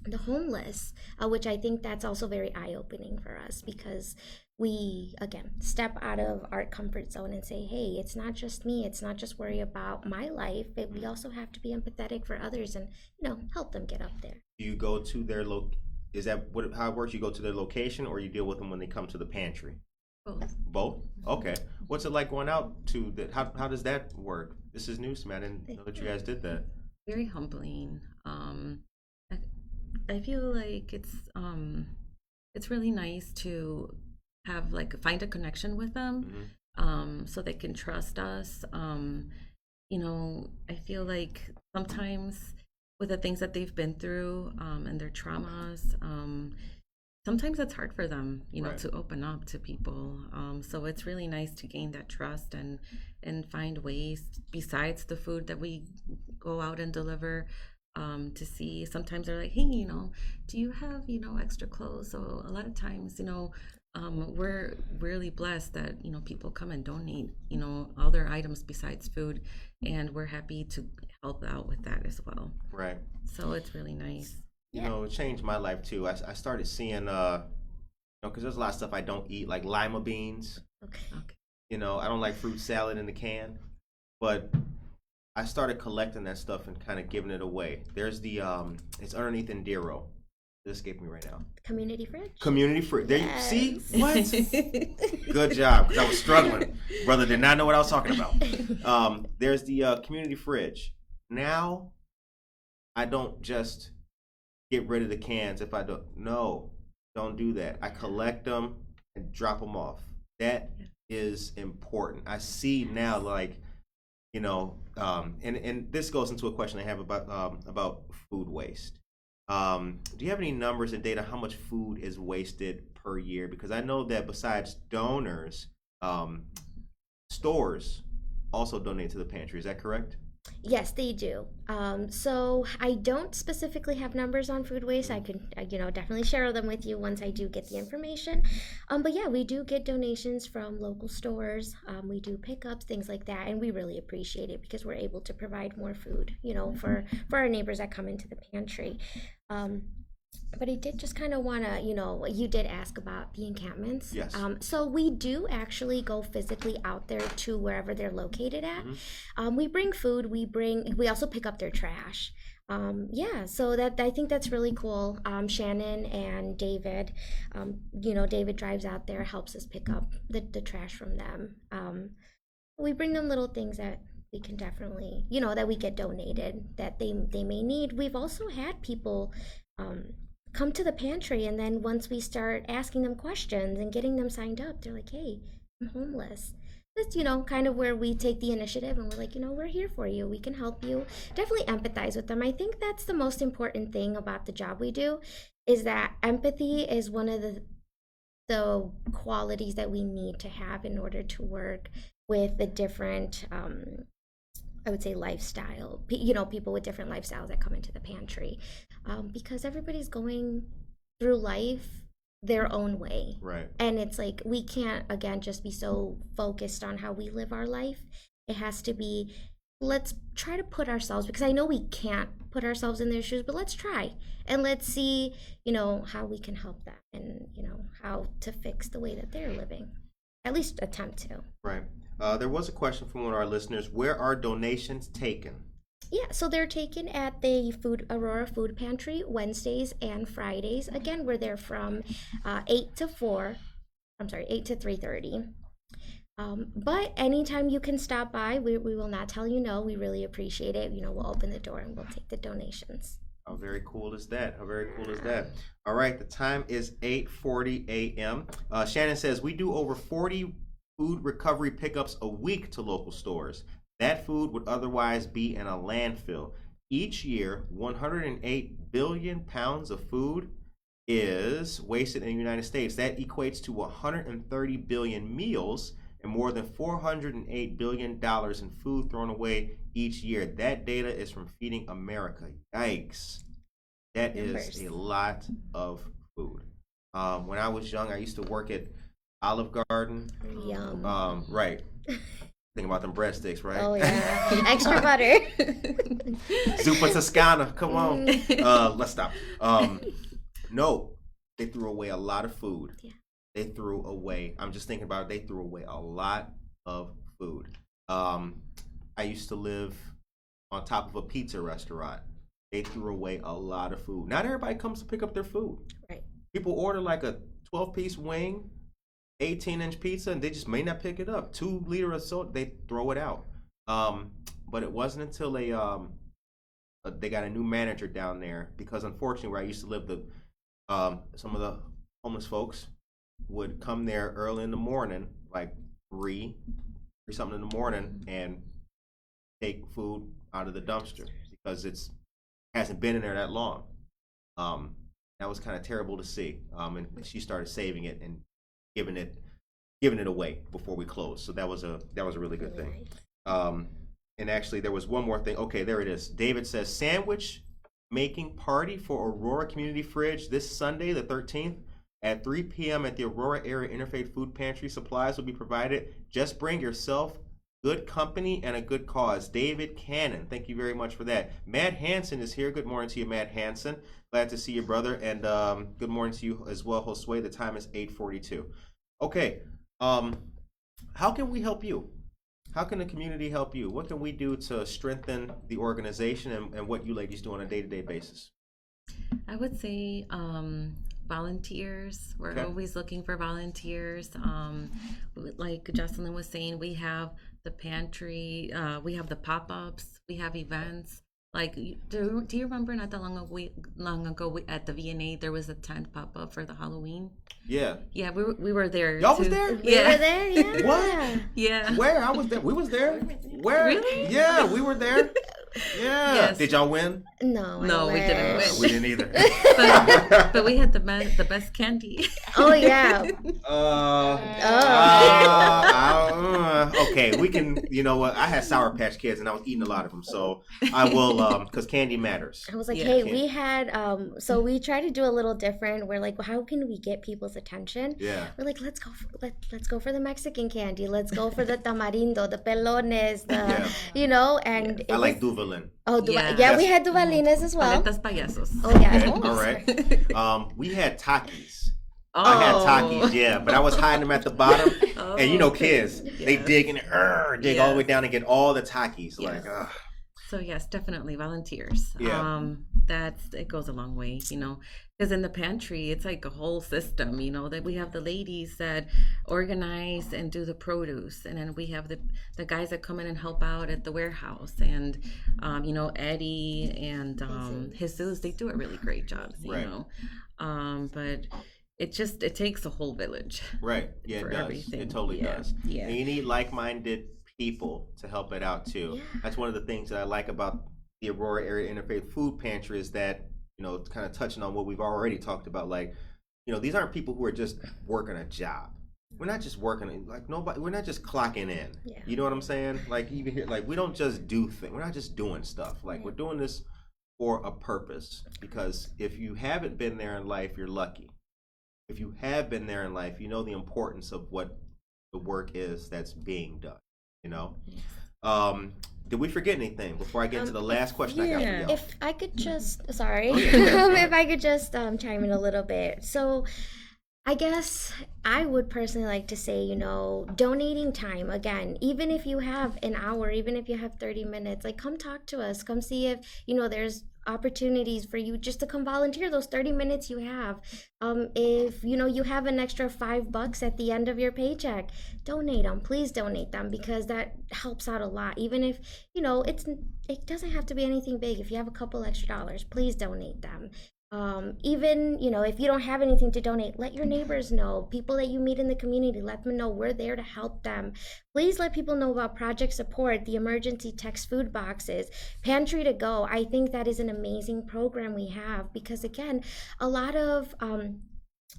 the homeless, which I think that's also very eye-opening for us, because we, again, step out of our comfort zone and say, hey, it's not just me, it's not just worry about my life, but we also have to be empathetic for others and, help them get up there. Do you go to their is that how it works? You go to their location, or you deal with them when they come to the pantry? Both? Okay. What's it like going out to how does that work? This is news to me. I didn't know that you guys did that. Very humbling. I feel like it's really nice to have find a connection with them, so they can trust us. I feel like sometimes with the things that they've been through, and their traumas, sometimes it's hard for them, Right. to open up to people. So it's really nice to gain that trust and find ways besides the food that we go out and deliver. To see, sometimes they're like, hey, do you have, extra clothes? So a lot of times, we're really blessed that, people come and donate, all their items besides food, and we're happy to help out with that as well. Right. So it's really nice. It changed my life too. I started seeing, because there's a lot of stuff I don't eat, like lima beans. Okay. I don't like fruit salad in the can, but I started collecting that stuff and kind of giving it away. There's the it's underneath Indiro. It escaped me right now. Community fridge? Community fridge. There Yes. you see what? Good job, because I was struggling. Brother did not know what I was talking about. There's the community fridge. Now, I don't just get rid of the cans if I don't. No, don't do that. I collect them and drop them off. That is important. I see now, and this goes into a question I have about food waste. Do you have any numbers and data how much food is wasted per year? Because I know that besides donors, stores also donate to the pantry. Is that correct? Yes, they do. So I don't specifically have numbers on food waste. I can, definitely share them with you once I do get the information. But yeah, we do get donations from local stores. We do pickups, things like that, and we really appreciate it because we're able to provide more food, for our neighbors that come into the pantry. But I did just kind of want to, you did ask about the encampments. Yes. So we do actually go physically out there to wherever they're located at. We bring food. We also pick up their trash. So that I think that's really cool. Shannon and David, David drives out there, helps us pick up the trash from them. We bring them little things that we can definitely, that we get donated that they may need. We've also had people come to the pantry, and then once we start asking them questions and getting them signed up, they're like, hey, I'm homeless. That's, kind of where we take the initiative, and we're like, we're here for you. We can help you. Definitely empathize with them. I think that's the most important thing about the job we do, is that empathy is one of the qualities that we need to have in order to work with the different I would say lifestyle, people with different lifestyles that come into the pantry, because everybody's going through life their own way. Right. And it's like, we can't, again, just be so focused on how we live our life. It has to be, let's try to put ourselves, because I know we can't put ourselves in their shoes, but let's try and let's see, how we can help them and, how to fix the way that they're living. At least attempt to. Right. There was a question from one of our listeners. Where are donations taken? Yeah, so they're taken at the Aurora Food Pantry Wednesdays and Fridays. Again, we're there from 8 to 3:30. But anytime you can stop by, we will not tell you no. We really appreciate it. We'll open the door and we'll take the donations. How very cool is that? How very cool is that? All right, the time is 8:40 a.m. Shannon says, we do over 40 food recovery pickups a week to local stores. That food would otherwise be in a landfill. Each year, 108 billion pounds of food is wasted in the United States. That equates to 130 billion meals and more than $408 billion in food thrown away each year. That data is from Feeding America. Yikes. That is a lot of food. When I was young, I used to work at Olive Garden. Yum. Right. Think about them breadsticks, right? Oh, yeah. Extra butter. Zuppa Toscana. Come on. Let's stop. No, they threw away a lot of food. Yeah. They threw away, I'm just thinking about it, they threw away a lot of food. I used to live on top of a pizza restaurant. They threw away a lot of food. Not everybody comes to pick up their food. Right. People order like a 12-piece wing, 18-inch pizza, and they just may not pick it up. 2 liter of soda, they throw it out. But it wasn't until they got a new manager down there, because unfortunately where I used to live, some of the homeless folks would come there early in the morning, like 3 something in the morning, and take food out of the dumpster because it's hasn't been in there that long. That was kind of terrible to see. And she started saving it and giving it away before we closed. So that was a really good thing. And actually there was one more thing. Okay, there it is. David says, sandwich making party for Aurora Community Fridge this Sunday, the 13th at 3 p.m. at the Aurora Area Interfaith Food Pantry. Supplies will be provided. Just bring yourself, good company, and a good cause. David Cannon, thank you very much for that. Matt Hansen is here. Good morning to you, Matt Hansen. Glad to see you, brother. And good morning to you as well, Josue. The time is 8:42. Okay, how can we help you? How can the community help you? What can we do to strengthen the organization and what you ladies do on a day-to-day basis? I would say volunteers. We're always looking for volunteers. Like Jocelyn was saying, we have the pantry, we have the pop-ups, we have events. Like, do you remember not that long ago at the VNA there was a tent pop-up for the Halloween? Yeah. Yeah, we were there. Y'all too. was there? We were there, yeah. What? Yeah. Where? I was there. We was there. Where? Really? Yeah, we were there. Yeah. Yes. Did y'all win? No, No, we didn't win. We didn't either. but we had the best candy. Oh, yeah. Okay, we can. You know what? I had Sour Patch Kids, and I was eating a lot of them, so I will. Because candy matters. I was like, Yeah. hey, we had, so we tried to do a little different. We're like, well, how can we get people's attention? Yeah. We're like, let's go for the Mexican candy. Let's go for the tamarindo, the pelones, and I like Duvalin. Oh, Yeah. we had duvalines as well. Paletas payasos. Oh, yeah. Okay, Oh, all right. We had Takis. I had Oh. Takis, yeah, but I was hiding them at the bottom. And you know, kids, they Yes. dig and dig all the way down and get all the Takis. Like, Yes. So yes, definitely volunteers. Yeah. It goes a long way, because in the pantry it's like a whole system, that we have the ladies that organize and do the produce, and then we have the guys that come in and help out at the warehouse, and Eddie and Jesus, they do a really great job, Right. but it takes a whole village. right. Yeah, For it does. everything. It totally Yeah. does. Yeah. And you need like-minded people to help it out too. Yeah. That's one of the things that I like about the Aurora Area Interfaith Food Pantry is that, kind of touching on what we've already talked about, like, these aren't people who are just working a job. We're not just working, like, nobody, we're not just clocking in. Yeah. You know what I'm saying? Like, even here, like, we don't just do things. We're not just doing stuff. Like, we're doing this for a purpose, because if you haven't been there in life, you're lucky. If you have been there in life, you know the importance of what the work is that's being done. Did we forget anything before I get into the last question I got for y'all? If I could just, sorry, Oh, yeah. if I could just chime in a little bit. So, I guess I would personally like to say, donating time again, even if you have an hour, even if you have 30 minutes, like come talk to us, come see if, there's opportunities for you just to come volunteer those 30 minutes you have. If, you have an extra $5 at the end of your paycheck, donate them, please donate them because that helps out a lot. Even if, it doesn't have to be anything big. If you have a couple extra dollars, please donate them. Even if you don't have anything to donate, let your neighbors know, people that you meet in the community, let them know we're there to help them. Please let people know about Project Support, the emergency text food boxes, Pantry to Go. I think that is an amazing program we have because again, a lot of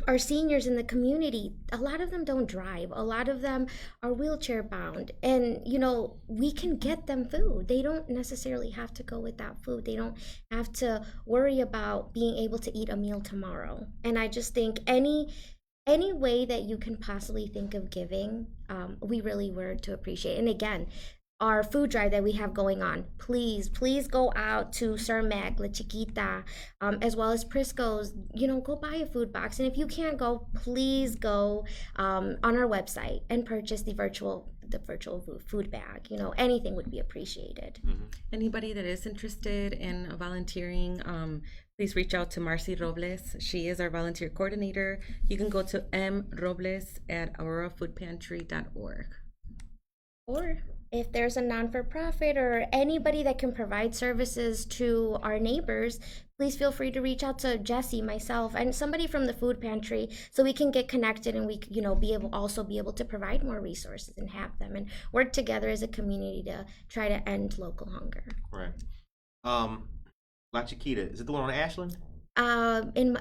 our seniors in the community, a lot of them don't drive, a lot of them are wheelchair bound, and we can get them food. They don't necessarily have to go without food. They don't have to worry about being able to eat a meal tomorrow. And I just think any way that you can possibly think of giving, we really were to appreciate. And again, our food drive that we have going on, please go out to Cermec, La Chiquita, as well as Prisco's, go buy a food box. And if you can't go, please go on our website and purchase the virtual food bag. Anything would be appreciated. Anybody that is interested in volunteering, please reach out to Marcy Robles. She is our volunteer coordinator. You can go to mrobles@aurorafoodpantry.org. Or if there's a non-for-profit or anybody that can provide services to our neighbors, please feel free to reach out to Jessie, myself, and somebody from the food pantry so we can get connected and we be able to provide more resources and have them and work together as a community to try to end local hunger. Right. La Chiquita, is it the one on Ashland?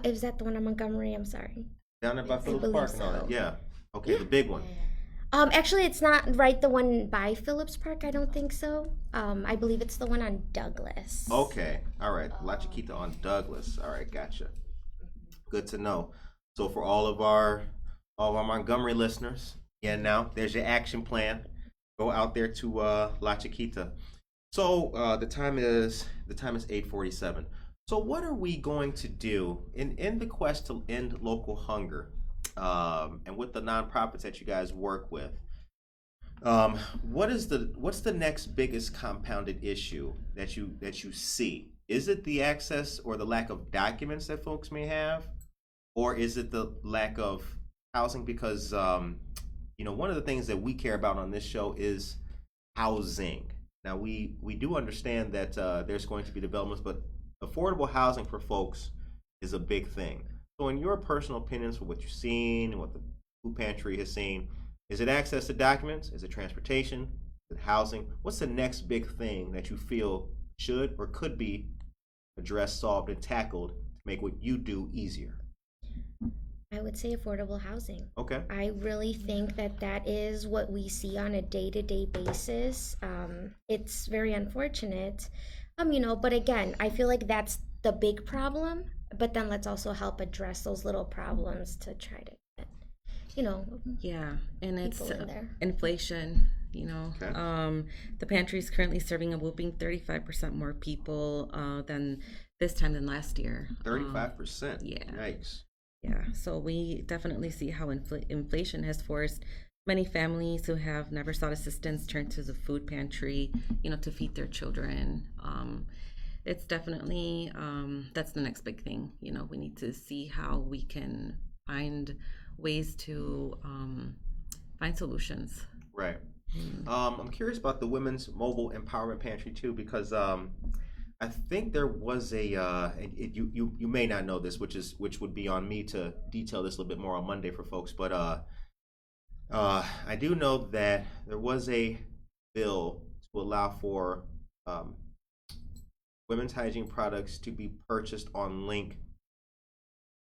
Is that the one in Montgomery? I'm sorry. Down there by Phillips Park and all that. so. Yeah. Okay, the big one. Actually, it's not the one by Phillips Park. I don't think so. I believe it's the one on Douglas. Okay. All right. La Chiquita on Douglas. All right. Gotcha. Good to know. So for all of our Montgomery listeners, now there's your action plan. Go out there to La Chiquita. So the time is 8:47. So what are we going to do in the quest to end local hunger? And with the nonprofits that you guys work with, what's the next biggest compounded issue that you see? Is it the access or the lack of documents that folks may have, or is it the lack of housing? Because one of the things that we care about on this show is housing. Now we do understand that there's going to be developments, but affordable housing for folks is a big thing. So in your personal opinions for what you've seen and what the food pantry has seen, is it access to documents? Is it transportation? Is it housing? What's the next big thing that you feel should or could be addressed, solved, and tackled to make what you do easier? I would say affordable housing. Okay. I really think that is what we see on a day-to-day basis. It's very unfortunate, but again, I feel like that's the big problem. But then let's also help address those little problems to try to get, Yeah, and it's in there. inflation. Okay. The pantry is currently serving a whooping 35% more people than this time than last year. 35%. Yeah. Yikes. Yeah, so we definitely see how inflation has forced many families who have never sought assistance turn to the food pantry, to feed their children. It's definitely, that's the next big thing. We need to see how we can find ways to find solutions. Right. I'm curious about the Women's Mobile Empowerment Pantry too, because I think there was you may not know this, which would be on me to detail this a little bit more on Monday for folks, but I do know that there was a bill to allow for women's hygiene products to be purchased on Link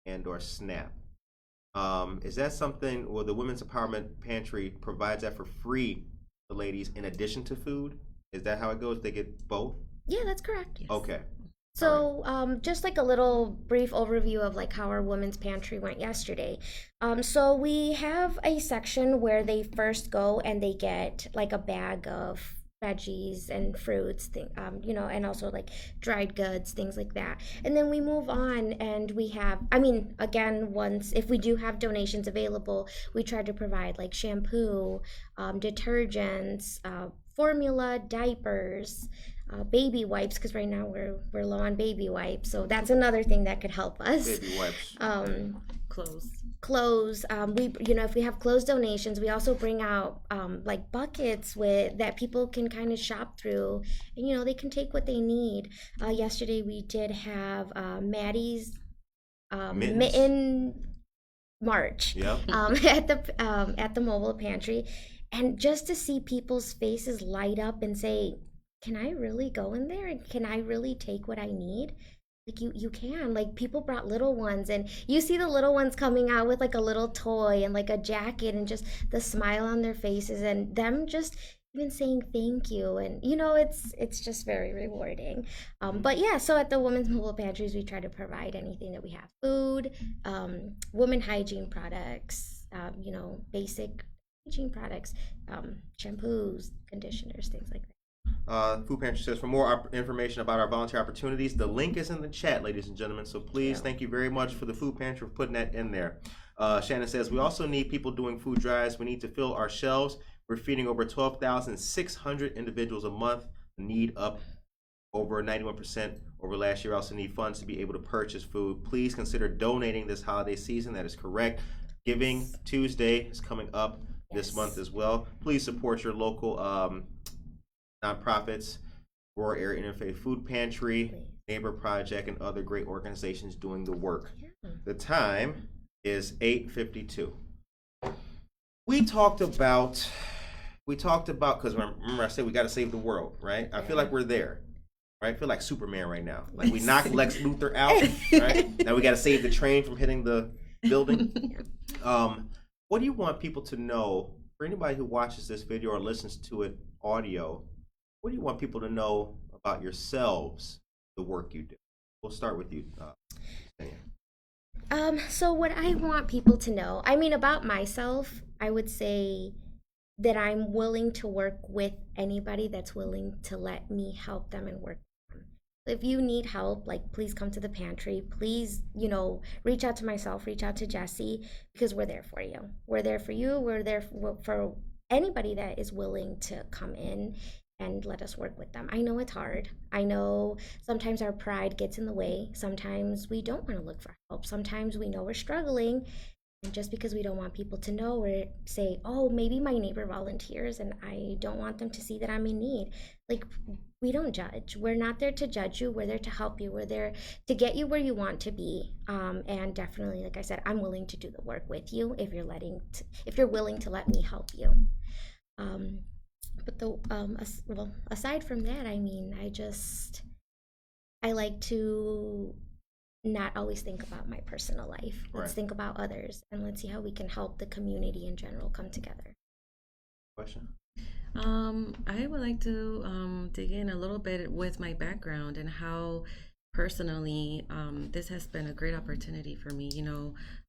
and or Snap. Is that something where the Women's Empowerment Pantry provides that for free to ladies in addition to food? Is that how it goes? They get both? Yeah, that's correct. Yes. Okay. So just like a little brief overview of like how our women's pantry went yesterday. So we have a section where they first go and they get like a bag of veggies and fruits, and also like dried goods, things like that. And then we move on, and we have, I mean, again, once if we do have donations available, we try to provide like shampoo, detergents, formula, diapers, baby wipes, because right now we're low on baby wipes, so that's another thing that could help us. Baby wipes. Clothes. We, if we have clothes donations, we also bring out like buckets with that people can kind of shop through, and they can take what they need. Yesterday we did have Maddie's mitten march. Yep. At the mobile pantry, and just to see people's faces light up and say, can I really go in there, and can I really take what I need? Like you can. Like, people brought little ones, and you see the little ones coming out with like a little toy and like a jacket, and just the smile on their faces, and them just even saying thank you, and it's just very rewarding. But yeah, so at the women's mobile pantries, we try to provide anything that we have: food, women hygiene products, basic hygiene products, shampoos, conditioners, things like that. Food Pantry says, for more information about our volunteer opportunities, the link is in the chat, ladies and gentlemen. So please, thank you very much for the Food Pantry for putting that in there. Shannon says, we also need people doing food drives. We need to fill our shelves. We're feeding over 12,600 individuals a month. Need up over 91% over last year. We also need funds to be able to purchase food. Please consider donating this holiday season. That is correct. Giving Tuesday is coming up this month as well. Please support your local nonprofits, Aurora Area Interfaith Food Pantry, Neighbor Project, and other great organizations doing the work. The time is 8:52. We talked about, because remember I said we got to save the world, right? I feel like we're there, right? I feel like Superman right now. Like, we knocked Lex Luthor out, right? Now we got to save the train from hitting the building. What do you want people to know, for anybody who watches this video or listens to it audio? What do you want people to know about yourselves, the work you do? We'll start with you, Tanya. So what I want people to know, about myself, I would say that I'm willing to work with anybody that's willing to let me help them and work with them. If you need help, like, please come to the pantry. Please, reach out to myself, reach out to Jessie, because we're there for you. We're there for you. We're there for anybody that is willing to come in and let us work with them. I know it's hard. I know sometimes our pride gets in the way. Sometimes we don't want to look for help. Sometimes we know we're struggling, and just because we don't want people to know, or say, oh, maybe my neighbor volunteers and I don't want them to see that I'm in need. Like, we don't judge. We're not there to judge you. We're there to help you. We're there to get you where you want to be. And definitely, like I said, I'm willing to do the work with you if you're willing to let me help you. But aside from that, I like to not always think about my personal life. Let's think about others, and let's see how we can help the community in general come together. Question? I would like to dig in a little bit with my background and how personally this has been a great opportunity for me.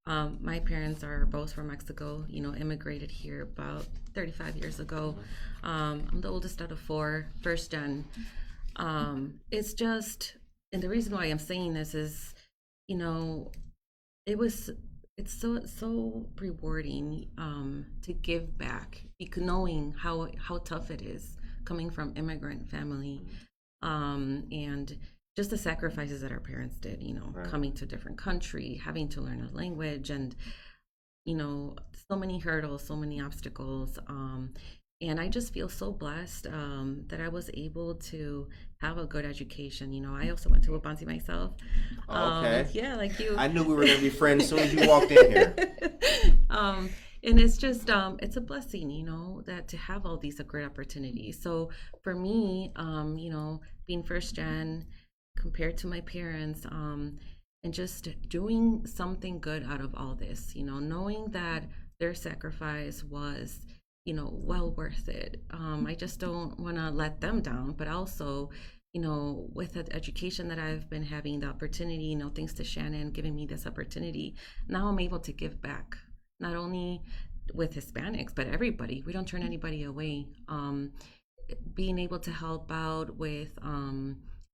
My parents are both from Mexico, immigrated here about 35 years ago. I'm the oldest out of four, first gen. It's just, and the reason why I'm saying this is, it's so rewarding to give back, knowing how tough it is coming from immigrant family, and just the sacrifices that our parents did, coming to a different country, having to learn a language, and so many hurdles, so many obstacles. And I just feel so blessed that I was able to have a good education. I also went to a Bonzi myself. Okay. Yeah, like you. I knew we were going to be friends as soon as you walked in here. And it's just, it's a blessing, that to have all these great opportunities. So for me, being first gen compared to my parents, and just doing something good out of all this, knowing that their sacrifice was well worth it. I just don't want to let them down, but also, with the education that I've been having, the opportunity, thanks to Shannon giving me this opportunity, now I'm able to give back, not only with Hispanics, but everybody. We don't turn anybody away. being able to help out with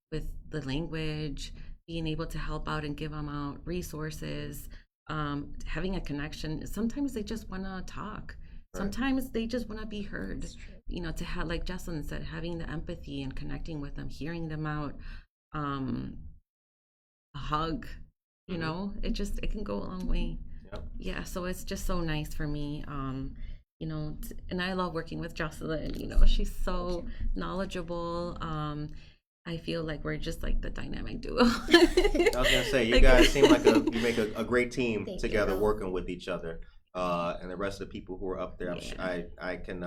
the language, being able to help out and give them out resources, having a connection. Sometimes they just want to talk. Sometimes they just want to be heard. You know, to have, like Jesselin said, having the empathy and connecting with them, hearing them out, a hug. You know, it can go a long way. Yep. Yeah, so it's just so nice for me. You know, and I love working with Jocelyn. You know, she's so knowledgeable. I feel like we're just like the dynamic duo. I was gonna say, you guys seem like you make a great team Thank together, you. working with each other, and the rest of the people who are up there. Yeah. I can,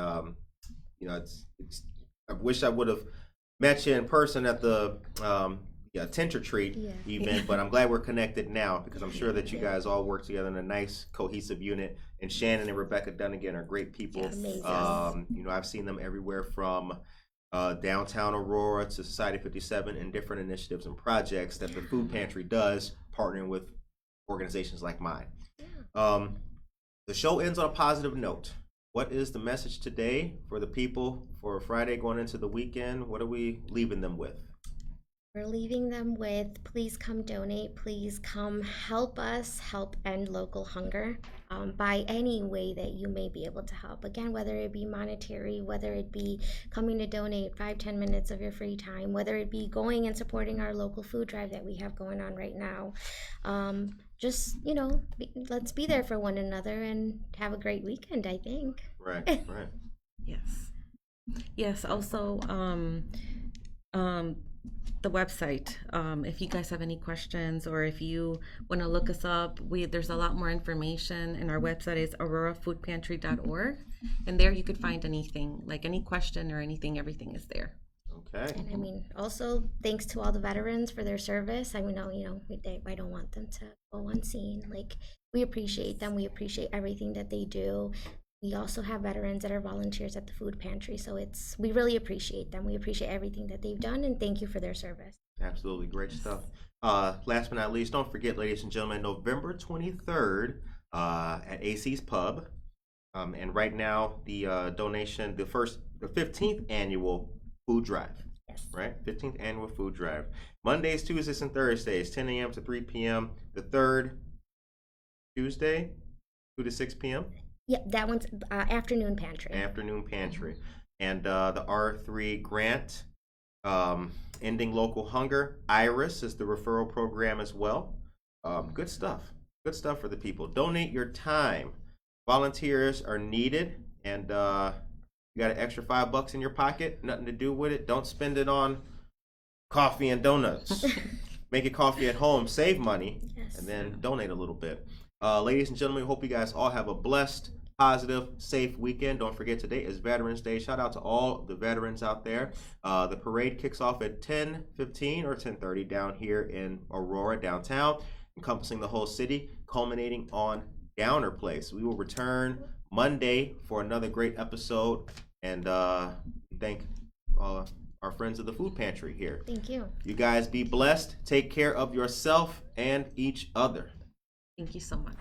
you know, I wish I would have met you in person at the Tent Retreat Yeah. event, but I'm glad we're connected now, because I'm sure that you guys all work together in a nice cohesive unit. And Shannon and Rebecca Dunnigan are great people. Yes. Amazing. You know, I've seen them everywhere from downtown Aurora to Society 57 and different initiatives and projects that the food pantry does, partnering with organizations like mine. The show ends on a positive note. What is the message today for the people for Friday going into the weekend? What are we leaving them with? We're leaving them with, please come donate, please come help us help end local hunger by any way that you may be able to help. Again, whether it be monetary, whether it be coming to donate 5-10 minutes of your free time, whether it be going and supporting our local food drive that we have going on right now. Just, you know, let's be there for one another and have a great weekend, I think. Right, right. Yes. Also, the website. If you guys have any questions, or if you want to look us up, there's a lot more information, and our website is aurorafoodpantry.org, and there you could find anything, like any question or anything. Everything is there. Okay. And I mean, also thanks to all the veterans for their service. I mean, I don't want them to go unseen. Like, we appreciate them. We appreciate everything that they do. We also have veterans that are volunteers at the food pantry, so we really appreciate them. We appreciate everything that they've done, and thank you for their service. Absolutely, great stuff. Last but not least, don't forget, ladies and gentlemen, November 23rd at AC's Pub. And right now, the donation, the 15th annual food drive. Yes. Right? 15th annual food drive. Mondays, Tuesdays, and Thursdays, 10 a.m. to 3 p.m. The third Tuesday, 2 to 6 p.m. Yeah, that one's afternoon pantry. Afternoon pantry. And the R3 grant, ending local hunger. Iris is the referral program as well. Good stuff. Good stuff for the people. Donate your time. Volunteers are needed, and you got an extra $5 in your pocket, nothing to do with it. Don't spend it on coffee and donuts. Make it coffee at home, save money, Yes. and then donate a little bit. Ladies and gentlemen, hope you guys all have a blessed, positive, safe weekend. Don't forget, today is Veterans Day. Shout out to all the veterans out there. The parade kicks off at 10:15 or 10:30 down here in Aurora, downtown, encompassing the whole city, culminating on Downer Place. We will return Monday for another great episode, and thank all our friends of the food pantry here. Thank you. You guys be blessed. Take care of yourself and each other. Thank you so much.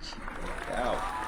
Out.